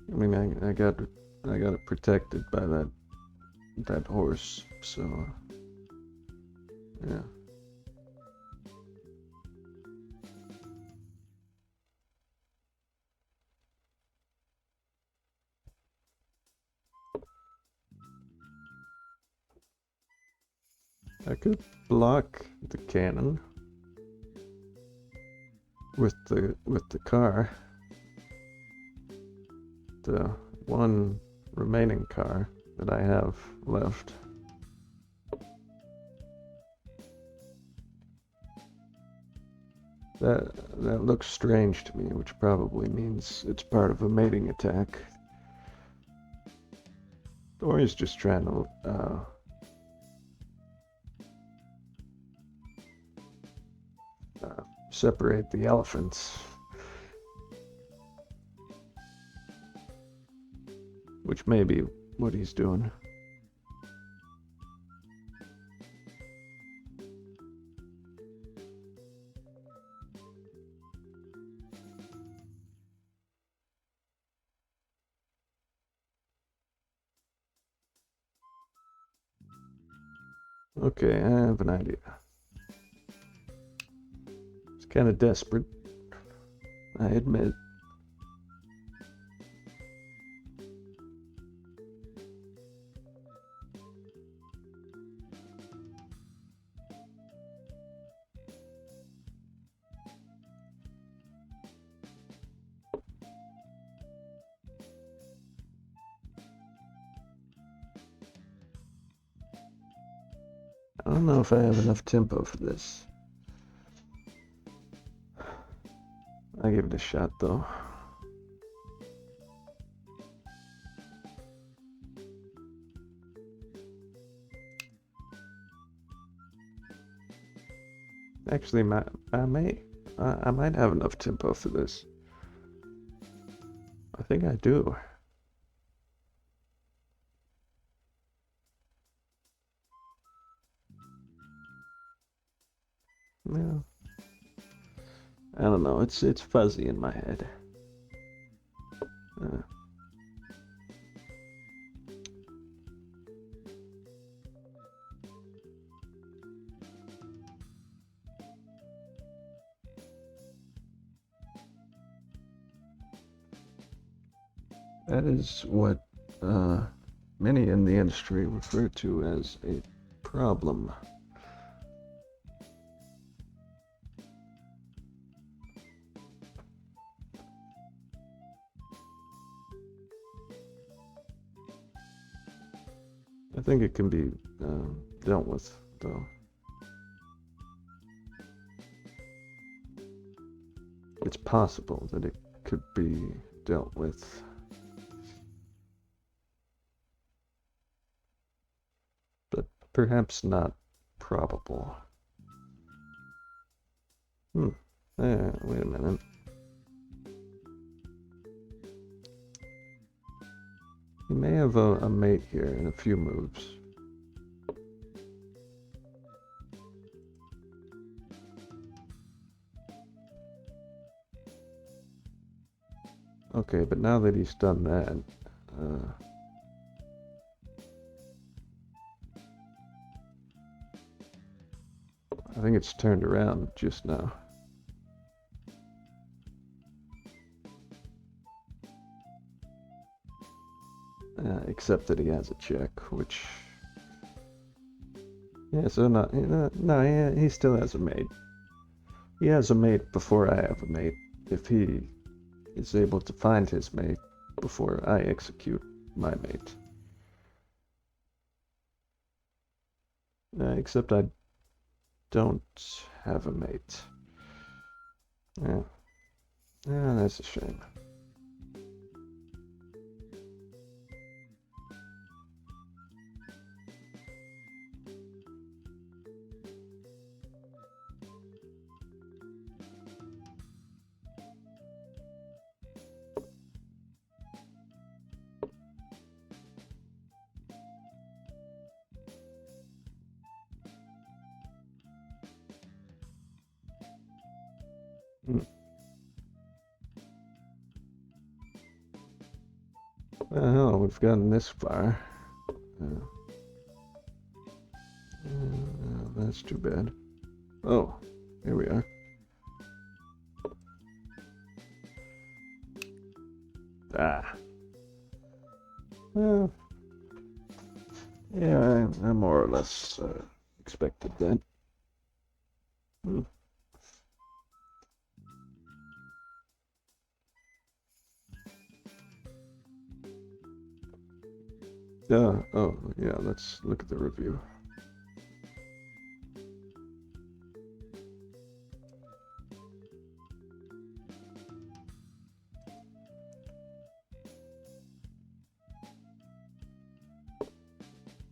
mean, I got it protected by that horse, so yeah. I could block the cannon with the car. The one remaining car that I have left. That looks strange to me, which probably means it's part of a mating attack. Or he's just trying to separate the elephants. Which may be what he's doing. Okay, I have an idea. It's kind of desperate, I admit. I don't know if I have enough tempo for this. I'll give it a shot, though. Actually, I might have enough tempo for this. I think I do. Yeah. I don't know. It's fuzzy in my head. That is what many in the industry refer to as a problem. I think it can be dealt with, though. It's possible that it could be dealt with. But perhaps not probable. Wait a minute. He may have a mate here in a few moves. Okay, but now that he's done that, I think it's turned around just now. Except that he has a check, which... Yeah, so no, he still has a mate. He has a mate before I have a mate, if he is able to find his mate before I execute my mate. Except I don't have a mate. Yeah. Yeah, that's a shame. Well, we've gotten this far. That's too bad. Oh, here we are. Ah. Well, yeah, I more or less expected that. Hmm. Oh, yeah, let's look at the review.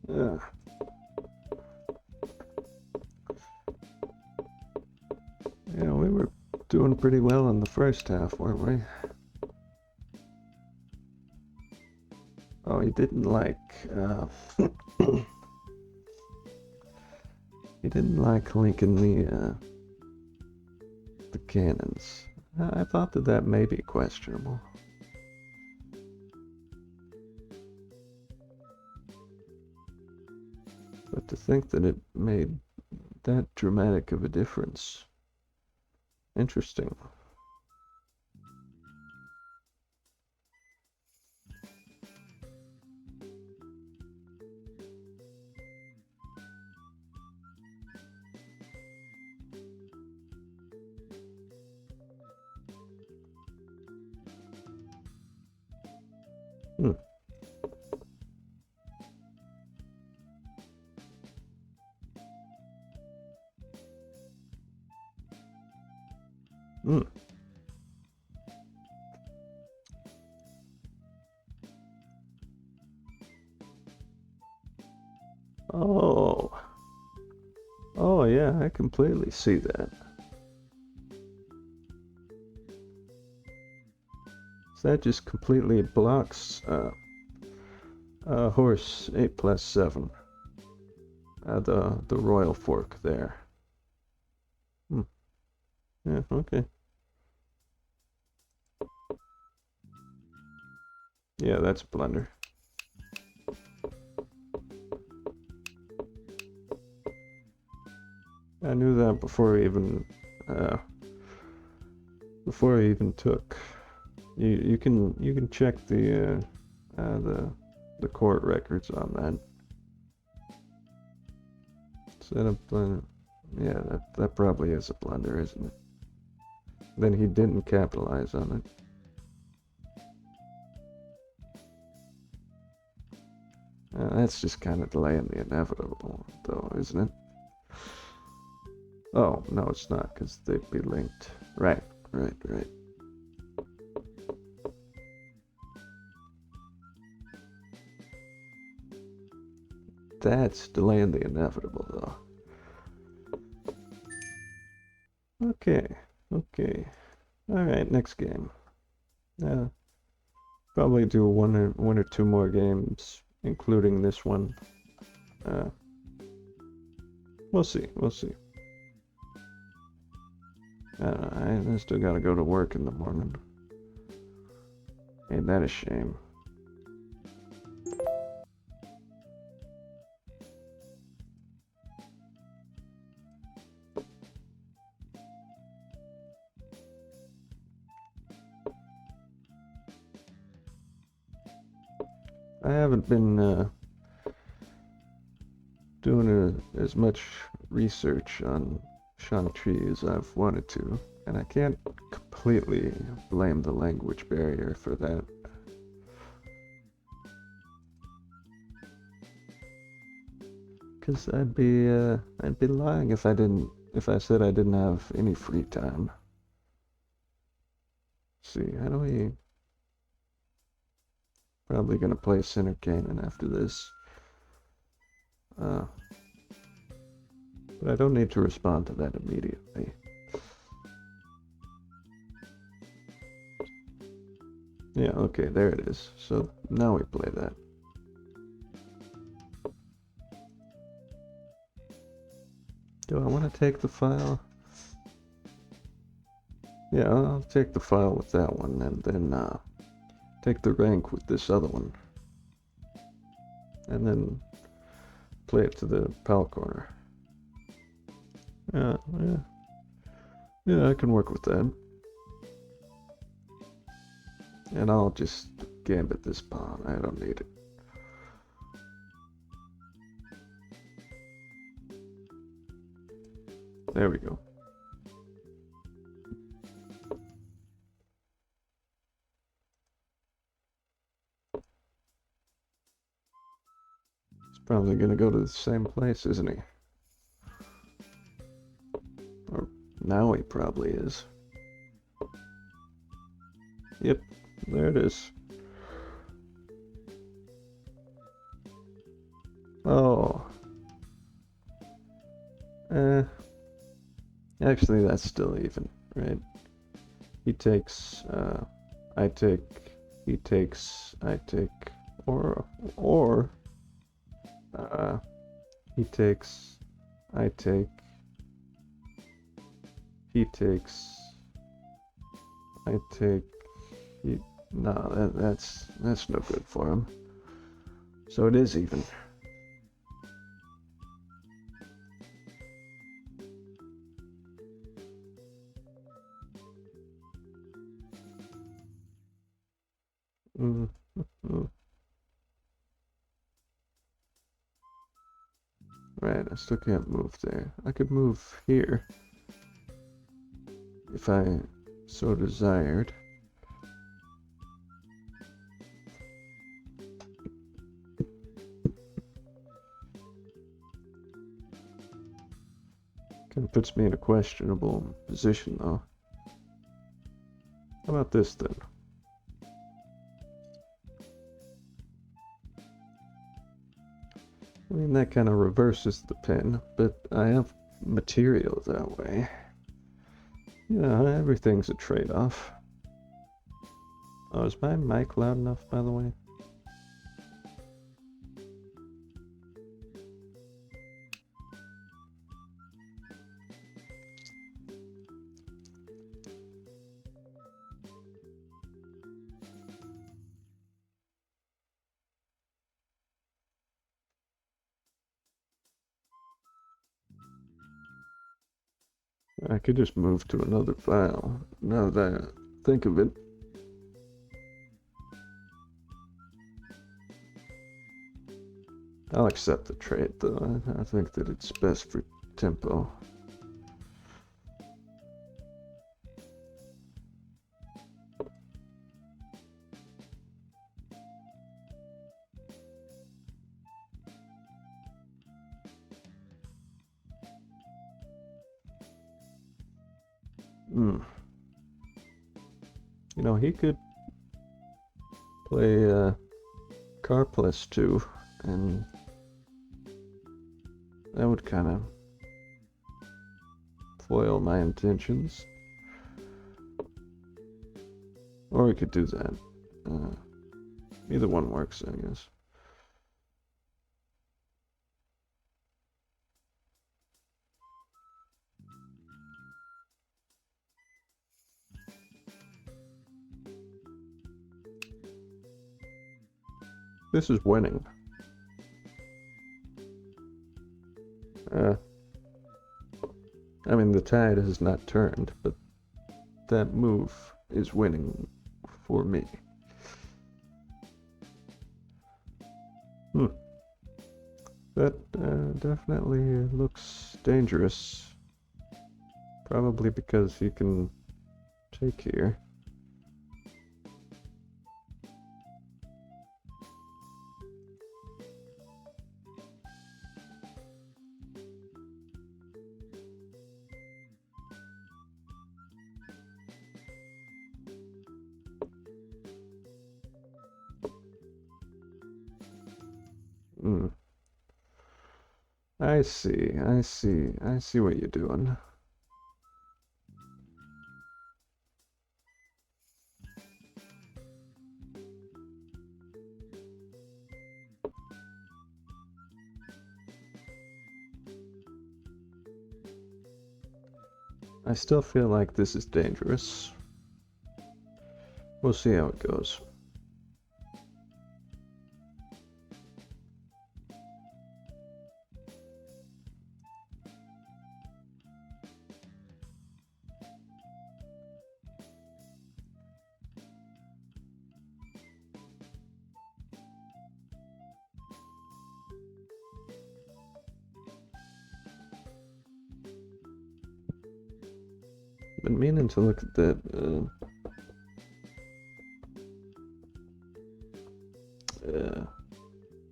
Yeah. Yeah, we were doing pretty well in the first half, weren't we? Oh, he didn't like, he didn't like linking the cannons. I thought that may be questionable. But to think that it made that dramatic of a difference. Interesting. Hmm. Hmm. Oh. Oh, yeah, I completely see that. So that just completely blocks horse 8+7. The royal fork there. Hmm. Yeah, okay. Yeah, that's a blunder. I knew that before I even took. You can check the court records on that. Set up blunder. Yeah, that probably is a blunder, isn't it? Then he didn't capitalize on it. That's just kind of delaying the inevitable, though, isn't it? Oh, no, it's not, because they'd be linked. Right. That's delaying the inevitable, though. Okay. Alright, next game. Probably do one or two more games, including this one. We'll see. I don't know, I still gotta go to work in the morning. Ain't that a shame? I haven't been doing as much research on Xiangqi as I've wanted to, and I can't completely blame the language barrier for that. because I'd be lying if I said I didn't have any free time. Let's see, how do we? Probably gonna play Center Canyon after this. But I don't need to respond to that immediately. Yeah, okay, there it is. So now we play that. Do I want to take the file? Yeah, I'll take the file with that one and then take the rank with this other one. And then play it to the PAL corner. Yeah. Yeah, I can work with that. And I'll just gambit this pawn. I don't need it. There we go. He's probably gonna go to the same place, isn't he? Or now he probably is. Yep, there it is. Oh. Actually, that's still even, right? He takes, I take, he takes, I take, or, he takes, I take, he takes, I take, he, no, that's no good for him. So it is even. Right, I still can't move there. I could move here if I so desired. Kind of puts me in a questionable position, though. How about this, then? I mean, that kind of reverses the pin, but I have material that way. Yeah, everything's a trade-off. Oh, is my mic loud enough, by the way? I could just move to another file, now that I think of it. I'll accept the trade, though. I think that it's best for tempo. You know, he could play car plus 2, and that would kind of foil my intentions. Or we could do that. Either one works, I guess. This is winning. I mean, the tide has not turned, but that move is winning for me. That definitely looks dangerous. Probably because he can take here. Mm. I see, I see, I see what you're doing. I still feel like this is dangerous. We'll see how it goes. Been meaning to look at that,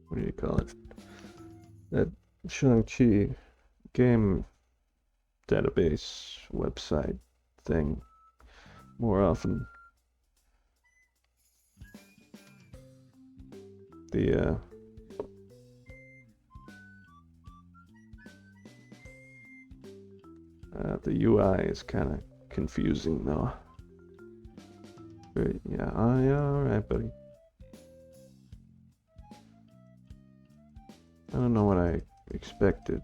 what do you call it? That Xiangqi game database website thing more often. The UI is kind of confusing though. But yeah, alright, buddy. I don't know what I expected.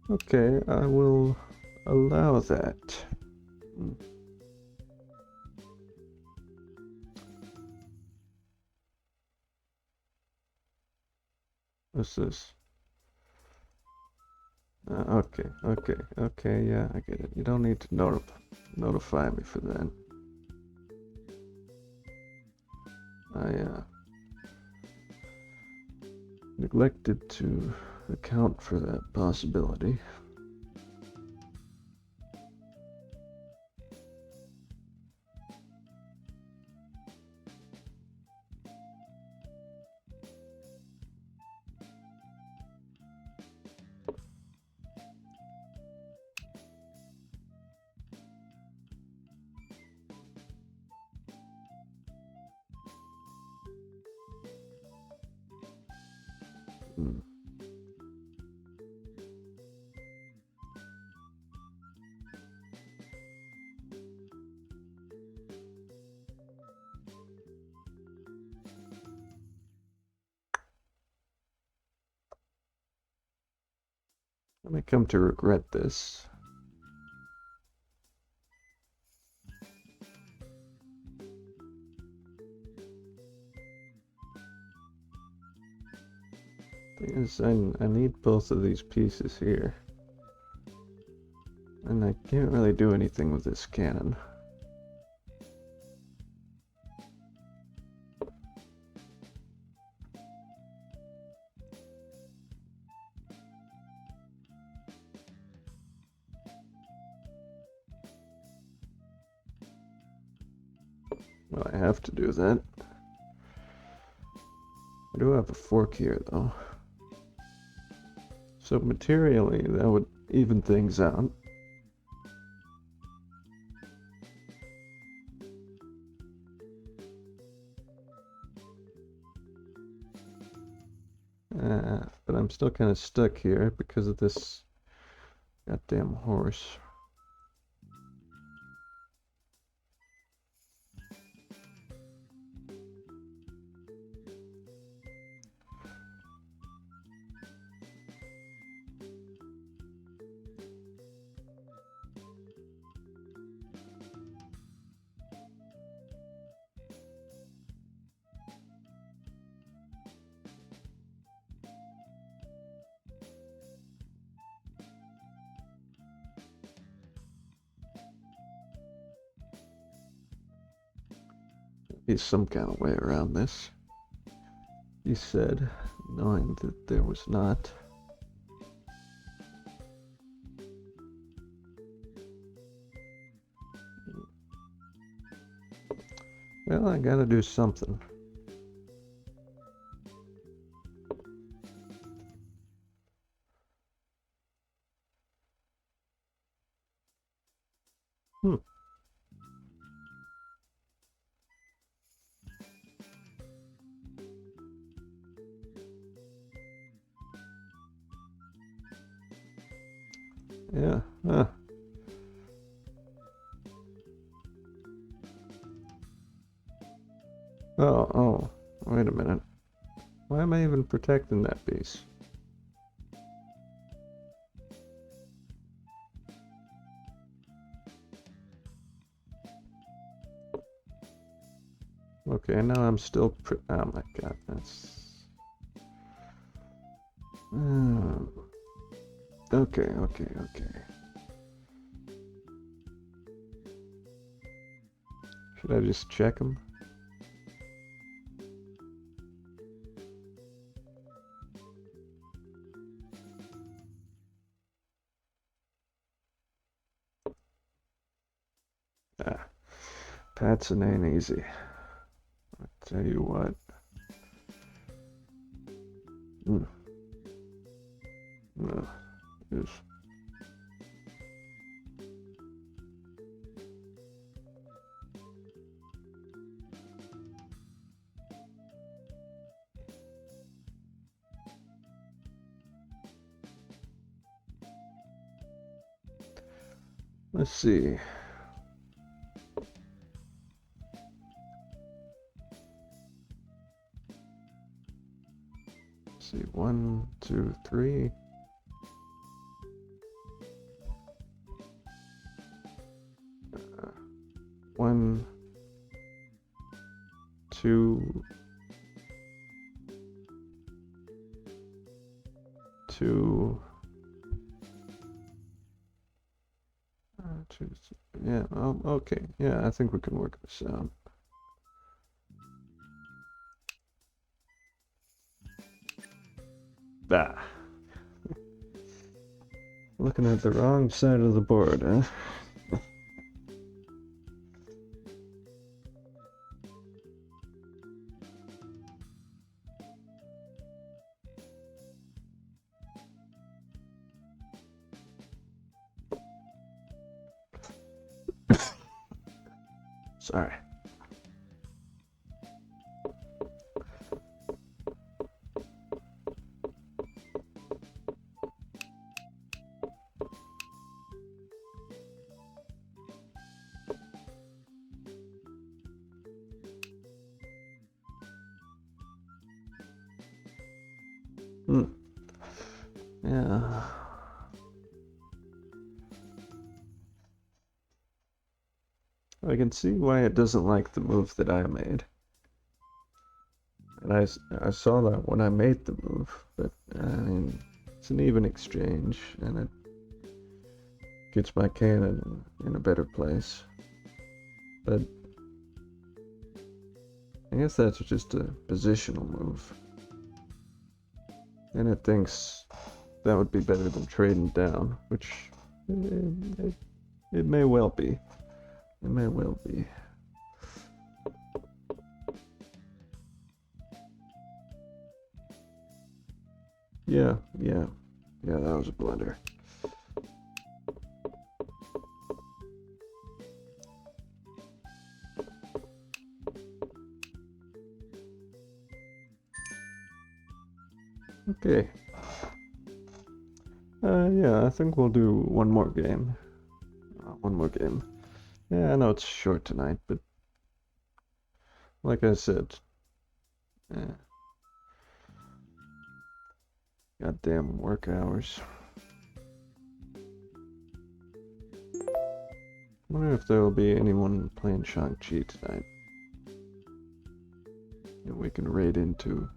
Okay, I will allow that. What's this? Okay, yeah, I get it. You don't need to notify me for that. I neglected to account for that possibility. I may come to regret this. Thing is, I need both of these pieces here. And I can't really do anything with this cannon. Well, I have to do that. I do have a fork here, though. So materially, that would even things out. But I'm still kind of stuck here because of this goddamn horse. Be some kind of way around this, he said, knowing that there was not. Well, I gotta do something. Yeah, huh. Oh, wait a minute. Why am I even protecting that piece? Okay, now I'm still oh my god, that's... Okay. Should I just check them? Ah, Patson ain't easy. I'll tell you what. No, just... Let's see. Let's see, 1, 2, 3. One, two, yeah, okay, yeah, I think we can work this out. Ah. Looking at the wrong side of the board, huh? Sorry. Yeah. I can see why it doesn't like the move that I made. And I saw that when I made the move, but I mean, it's an even exchange, and it gets my cannon in a better place. But I guess that's just a positional move. And it thinks that would be better than trading down, which it may well be. It may well be. Yeah, that was a blunder. Okay. Yeah, I think we'll do one more game. Yeah, I know it's short tonight, but like I said, goddamn work hours. Wonder if there will be anyone playing Xiangqi tonight that we can raid into.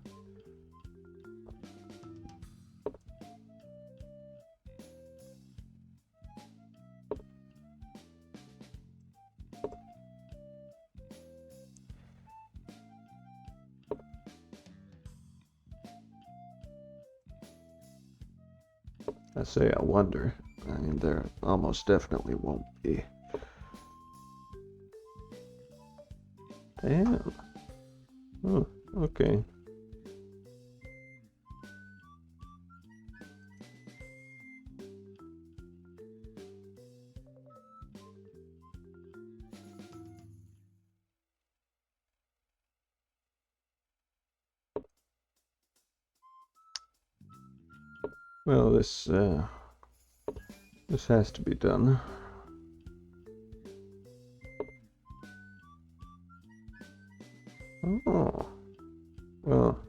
I say I wonder. I mean, there almost definitely won't be. Damn. Oh, okay. Well, this has to be done. Oh. Well.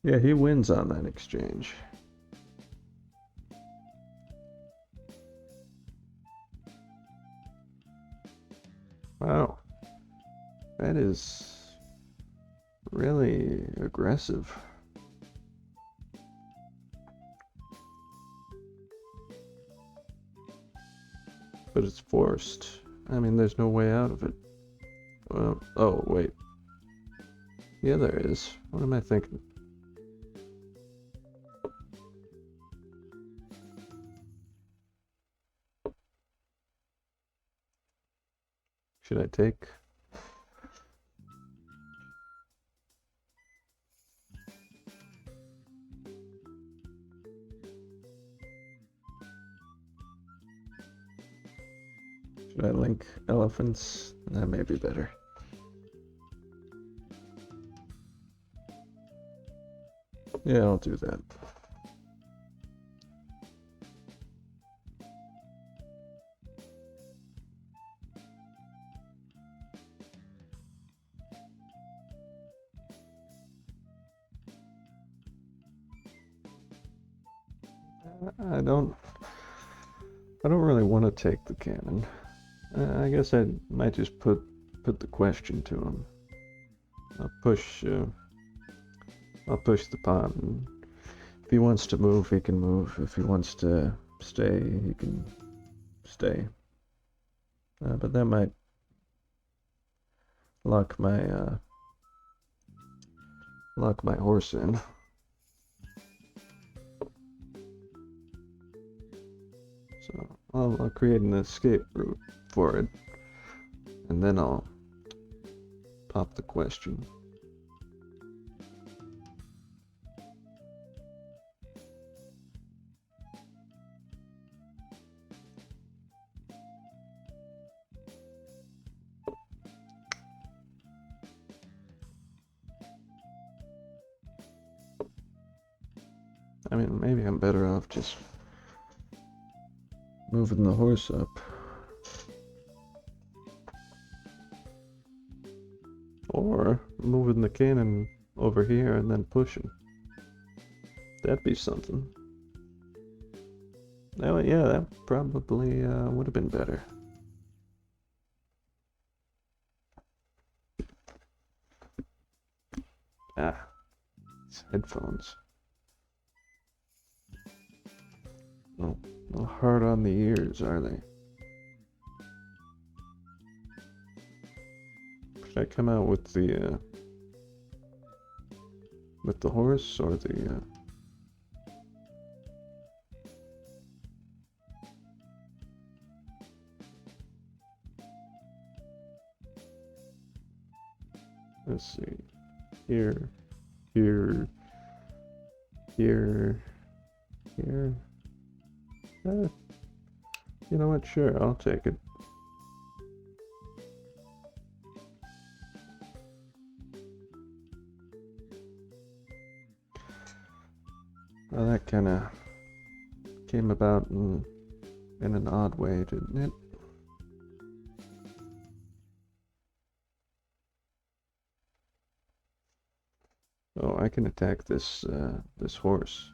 Yeah, he wins on that exchange. Wow. That is really aggressive. But it's forced. I mean, there's no way out of it. Well, oh, wait. Yeah, there is. What am I thinking? Should I take? Should I link elephants? That may be better. Yeah, I'll do that. I don't really want to take the cannon. I guess I might just put the question to him. I'll push the pawn. If he wants to move, he can move. If he wants to stay, he can stay. But that might lock my horse in. So I'll create an escape route for it, and then I'll pop the question. I mean, maybe I'm better off just moving the horse up. Or moving the cannon over here and then pushing. That'd be something. Oh, yeah, that probably would have been better. Ah, these headphones. No hard on the ears, are they? Should I come out with the horse or the let's see. Here. You know what? Sure, I'll take it. Well, that kind of came about in an odd way, didn't it? Oh, I can attack this horse.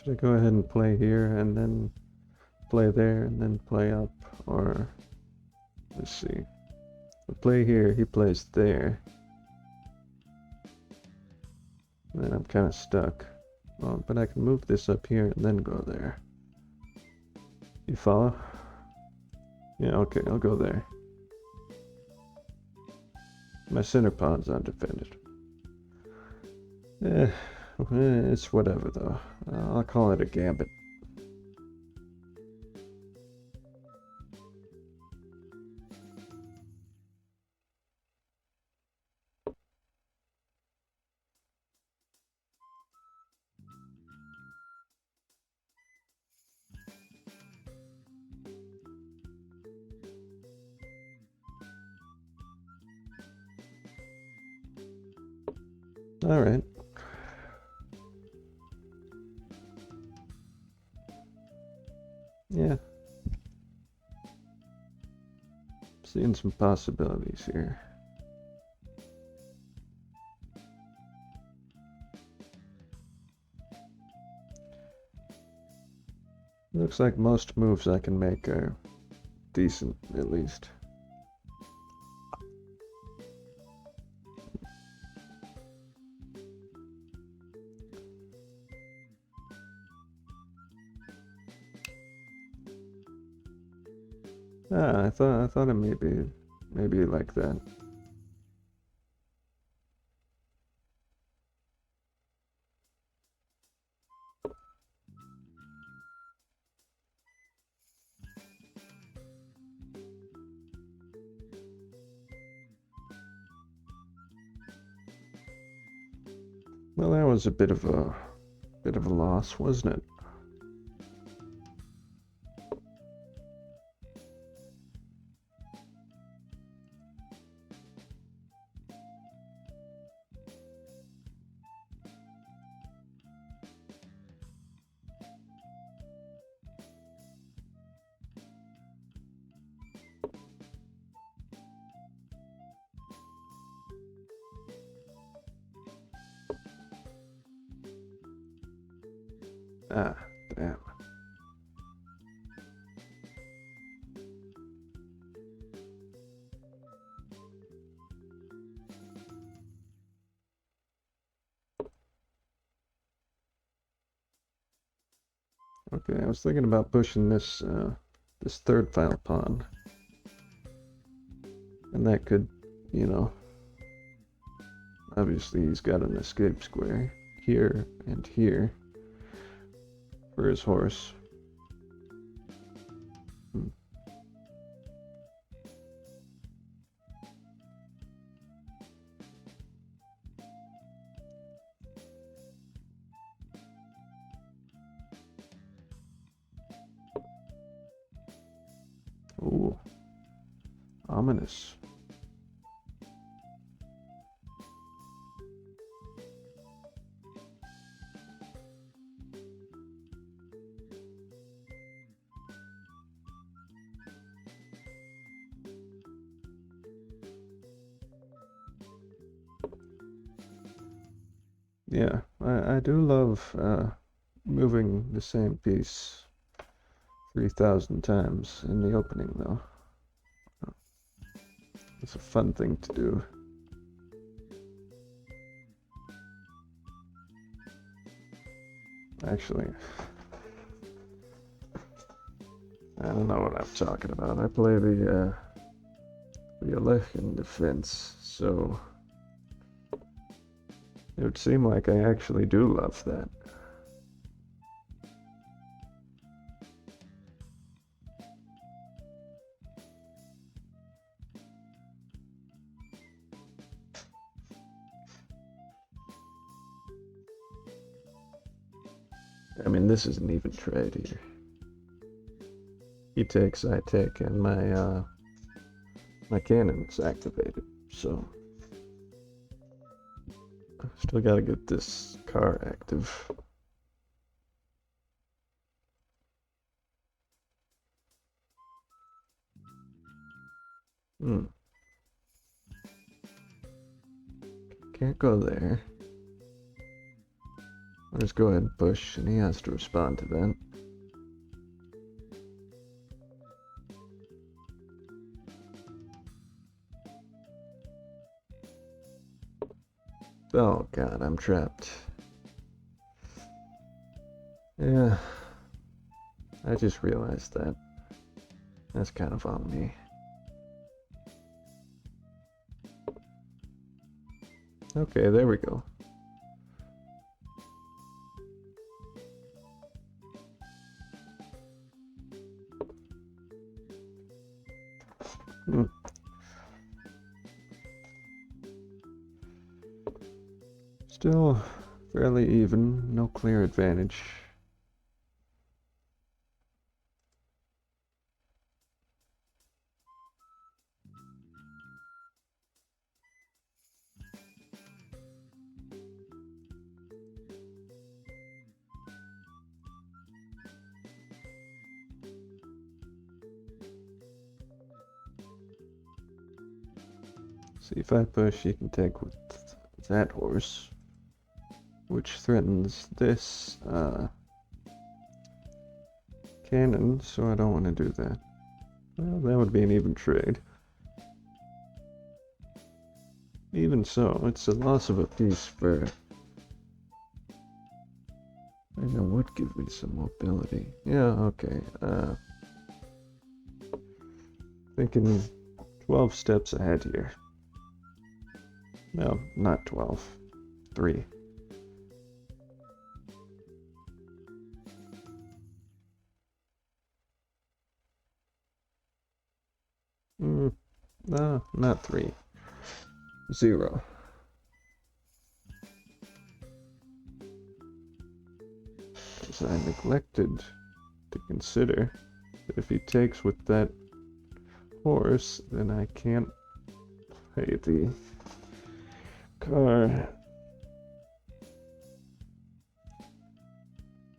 Should I go ahead and play here and then play there and then play up? Or let's see. I play here, he plays there. Then I'm kind of stuck. Oh, but I can move this up here and then go there. You follow? Yeah, okay, I'll go there. My center pawn's undefended. It's whatever though. I'll call it a gambit. All right. Yeah. Seeing some possibilities here. Looks like most moves I can make are decent, at least. I thought it maybe like that. Well, that was a bit of a loss, wasn't it? Ah, damn. Okay, I was thinking about pushing this this third file pawn. And that could, you know, obviously he's got an escape square here and here for his horse. Ooh, ominous. Yeah, I do love moving the same piece 3,000 times in the opening, though. It's a fun thing to do. Actually, I don't know what I'm talking about. I play the Alechian defense, so it would seem like I actually do love that. I mean, this is an even trade here. He takes, I take, and my my cannon's activated, so still gotta get this car active. Can't go there. I'll just go ahead and push, and he has to respond to that. Oh god, I'm trapped. Yeah, I just realized that. That's kind of on me. Okay, there we go. Still fairly even, no clear advantage. See, if I push, he can take with that horse, which threatens this cannon, so I don't want to do that. Well, that would be an even trade. Even so, it's a loss of a piece for... I know what gives me some mobility. Yeah, okay. Thinking 12 steps ahead here. No, not 12. 3. No, not 3. 0. Because I neglected to consider that if he takes with that horse, then I can't play the car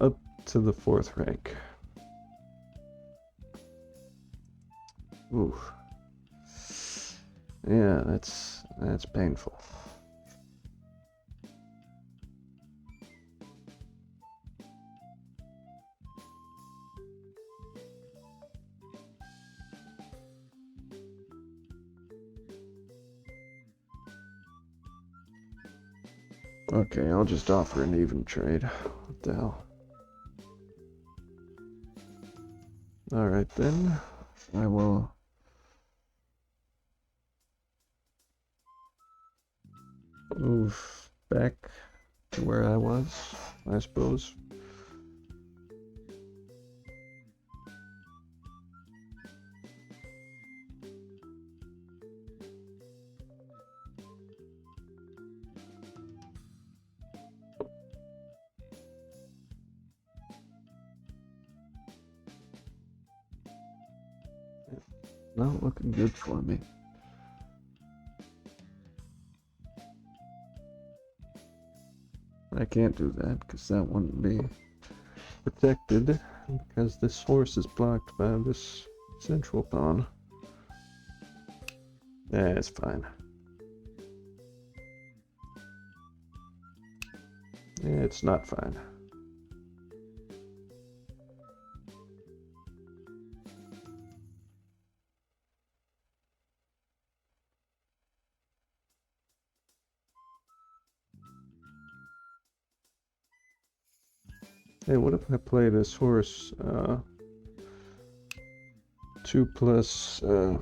up to the 4th rank. Ooh. Yeah, that's painful. Okay, I'll just offer an even trade. What the hell? Alright then, I will move back to where I was, I suppose. Not looking good for me. I can't do that because that wouldn't be protected because this horse is blocked by this central pawn. Yeah, it's fine. Yeah, it's not fine. Hey, what if I play this horse 2 plus 2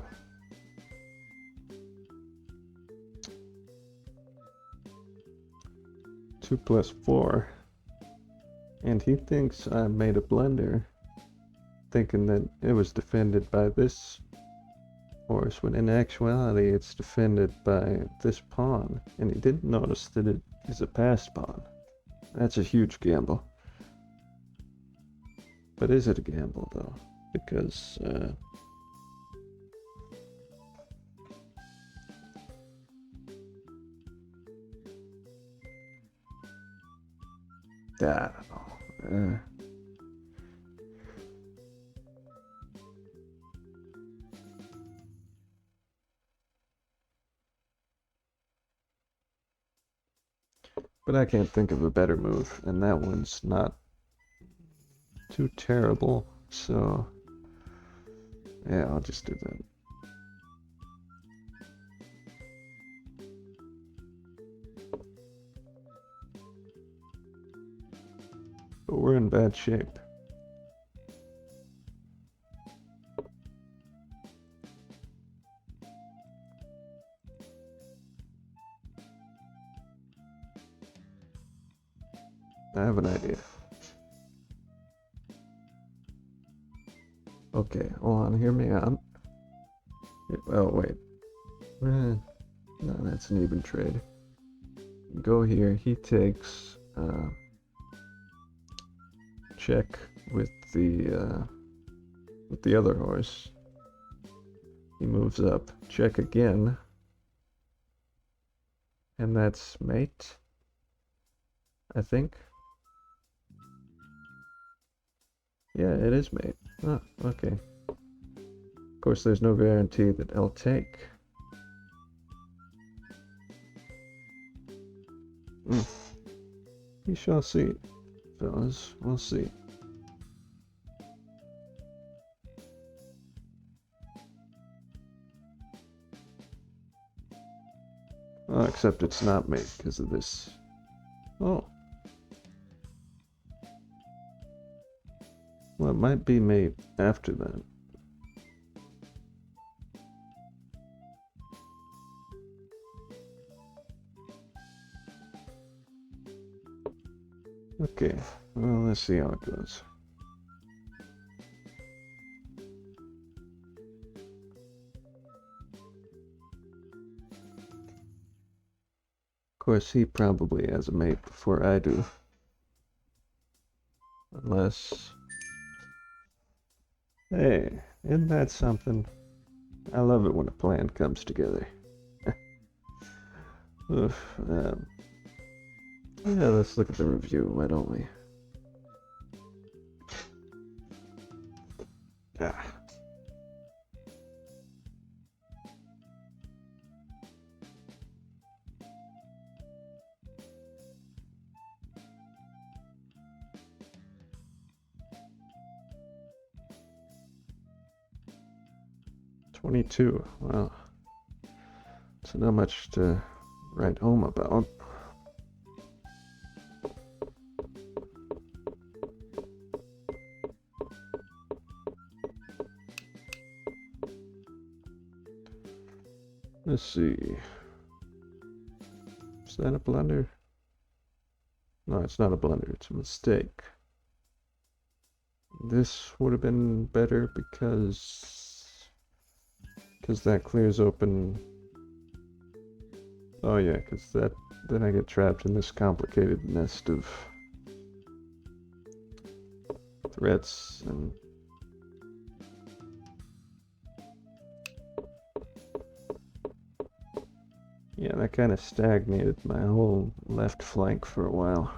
plus 4, and he thinks I made a blunder thinking that it was defended by this horse, when in actuality it's defended by this pawn, and he didn't notice that it is a passed pawn. That's a huge gamble. But is it a gamble though? Because I don't know. But I can't think of a better move, and that one's not too terrible, so yeah, I'll just do that. but we're in bad shape. I have an idea. Okay, hold on, hear me out. Oh, wait. No, that's an even trade. Go here, he takes, check with the other horse. He moves up, check again. And that's mate, I think. Yeah, it is mate. Oh, okay. Of course, there's no guarantee that I'll take. We shall see, fellas. We'll see. Oh, except it's not mate because of this. Oh. Well, it might be mate after that. Okay, well, let's see how it goes. Of course, he probably has a mate before I do. Unless... Hey, isn't that something? I love it when a plan comes together. Oof, yeah, let's look at the review, why don't we? Ah. $22. Wow. So not much to write home about. Let's see. Is that a blunder? No, it's not a blunder. It's a mistake. This would have been better because that clears open. Oh yeah, because then I get trapped in this complicated nest of threats and yeah, that kind of stagnated my whole left flank for a while.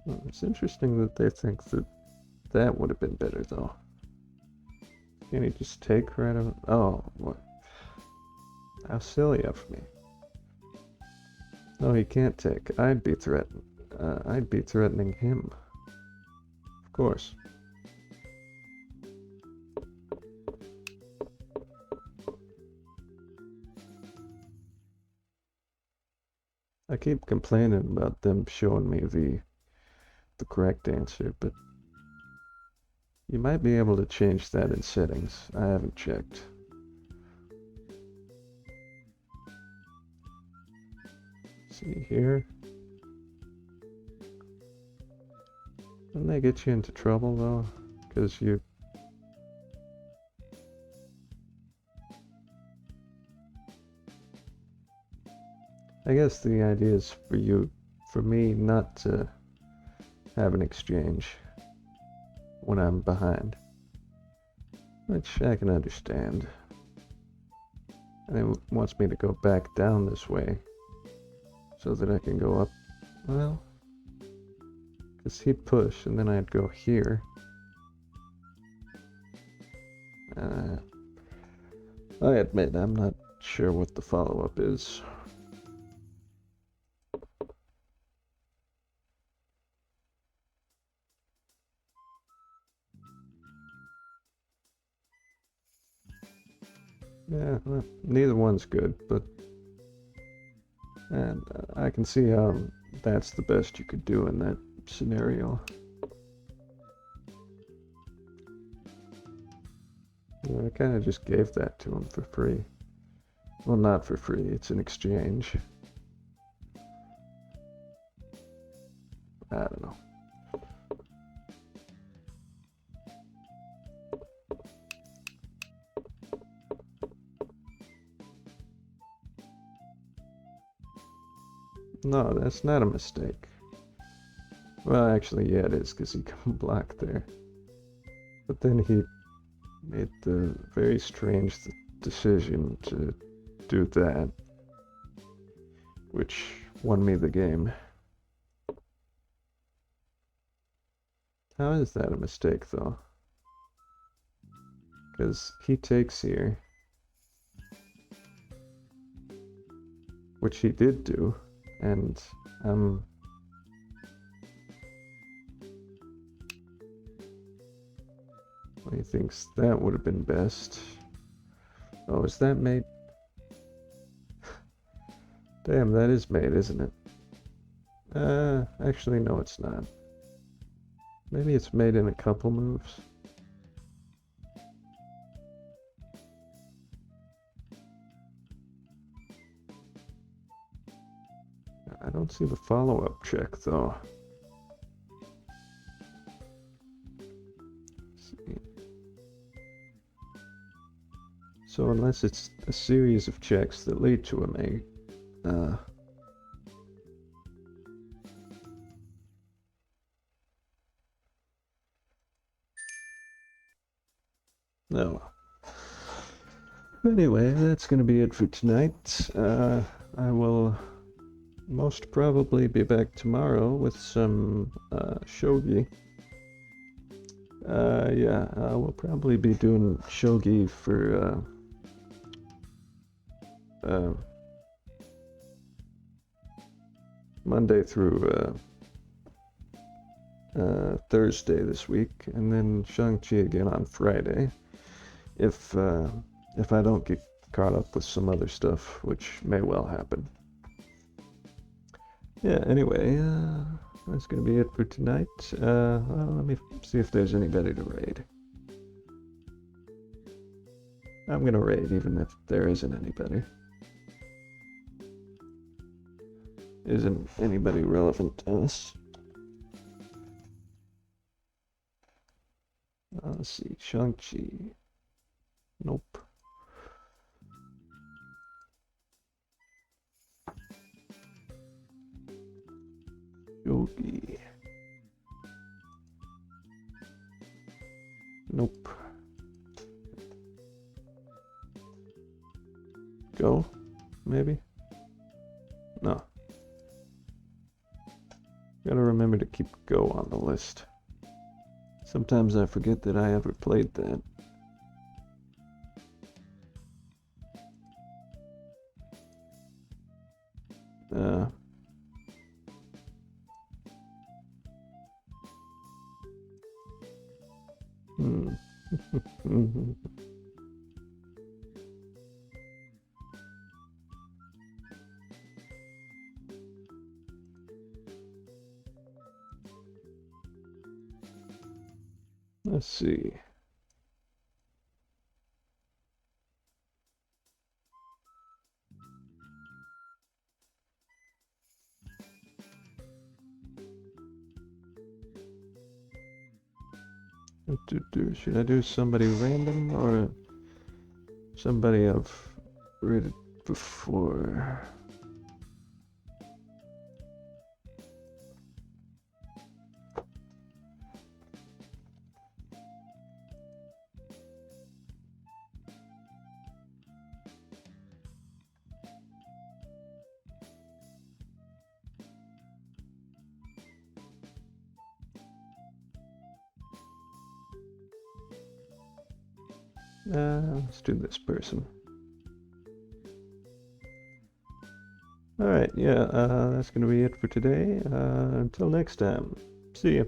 Well, it's interesting that they think that would have been better though. Can he just take right out? Oh, what? How silly of me. No, he can't take. I'd be threatening him. Of course. I keep complaining about them showing me the correct answer, but you might be able to change that in settings. I haven't checked. See here. Doesn't that get you into trouble though? Because you... I guess the idea is for me not to have an exchange when I'm behind, which I can understand. And it wants me to go back down this way so that I can go up. Well, because he'd push and then I'd go here. I admit I'm not sure what the follow-up is. Yeah, well, neither one's good, but And I can see how that's the best you could do in that scenario. I kind of just gave that to him for free. Well, not for free, it's an exchange. I don't know. No, that's not a mistake. Well, actually, yeah, it is, because he can block there. But then he made the very strange decision to do that, which won me the game. How is that a mistake, though? Because he takes here, which he did do, and he thinks that would have been best. Oh, is that made? Damn, that is made, isn't it? Actually, no, it's not. Maybe it's made in a couple moves. I don't see the follow-up check, though. Let's see. So unless it's a series of checks that lead to a mate, no. Anyway, that's going to be it for tonight. I will most probably be back tomorrow with some shogi. Yeah, we'll probably be doing shogi for Monday through Thursday this week, and then Xiangqi again on Friday. If I don't get caught up with some other stuff, which may well happen. Yeah, anyway, that's going to be it for tonight. Well, let me see if there's anybody to raid. I'm going to raid even if there isn't anybody. Isn't anybody relevant to us? Let's see, Xiangqi. Nope. Yogi. Nope. Go? Maybe? No. Gotta remember to keep Go on the list. Sometimes I forget that I ever played that. Let's see. Should I do somebody random or somebody I've rated before? Let's do this person. Alright, yeah, that's going to be it for today. Until next time, see ya.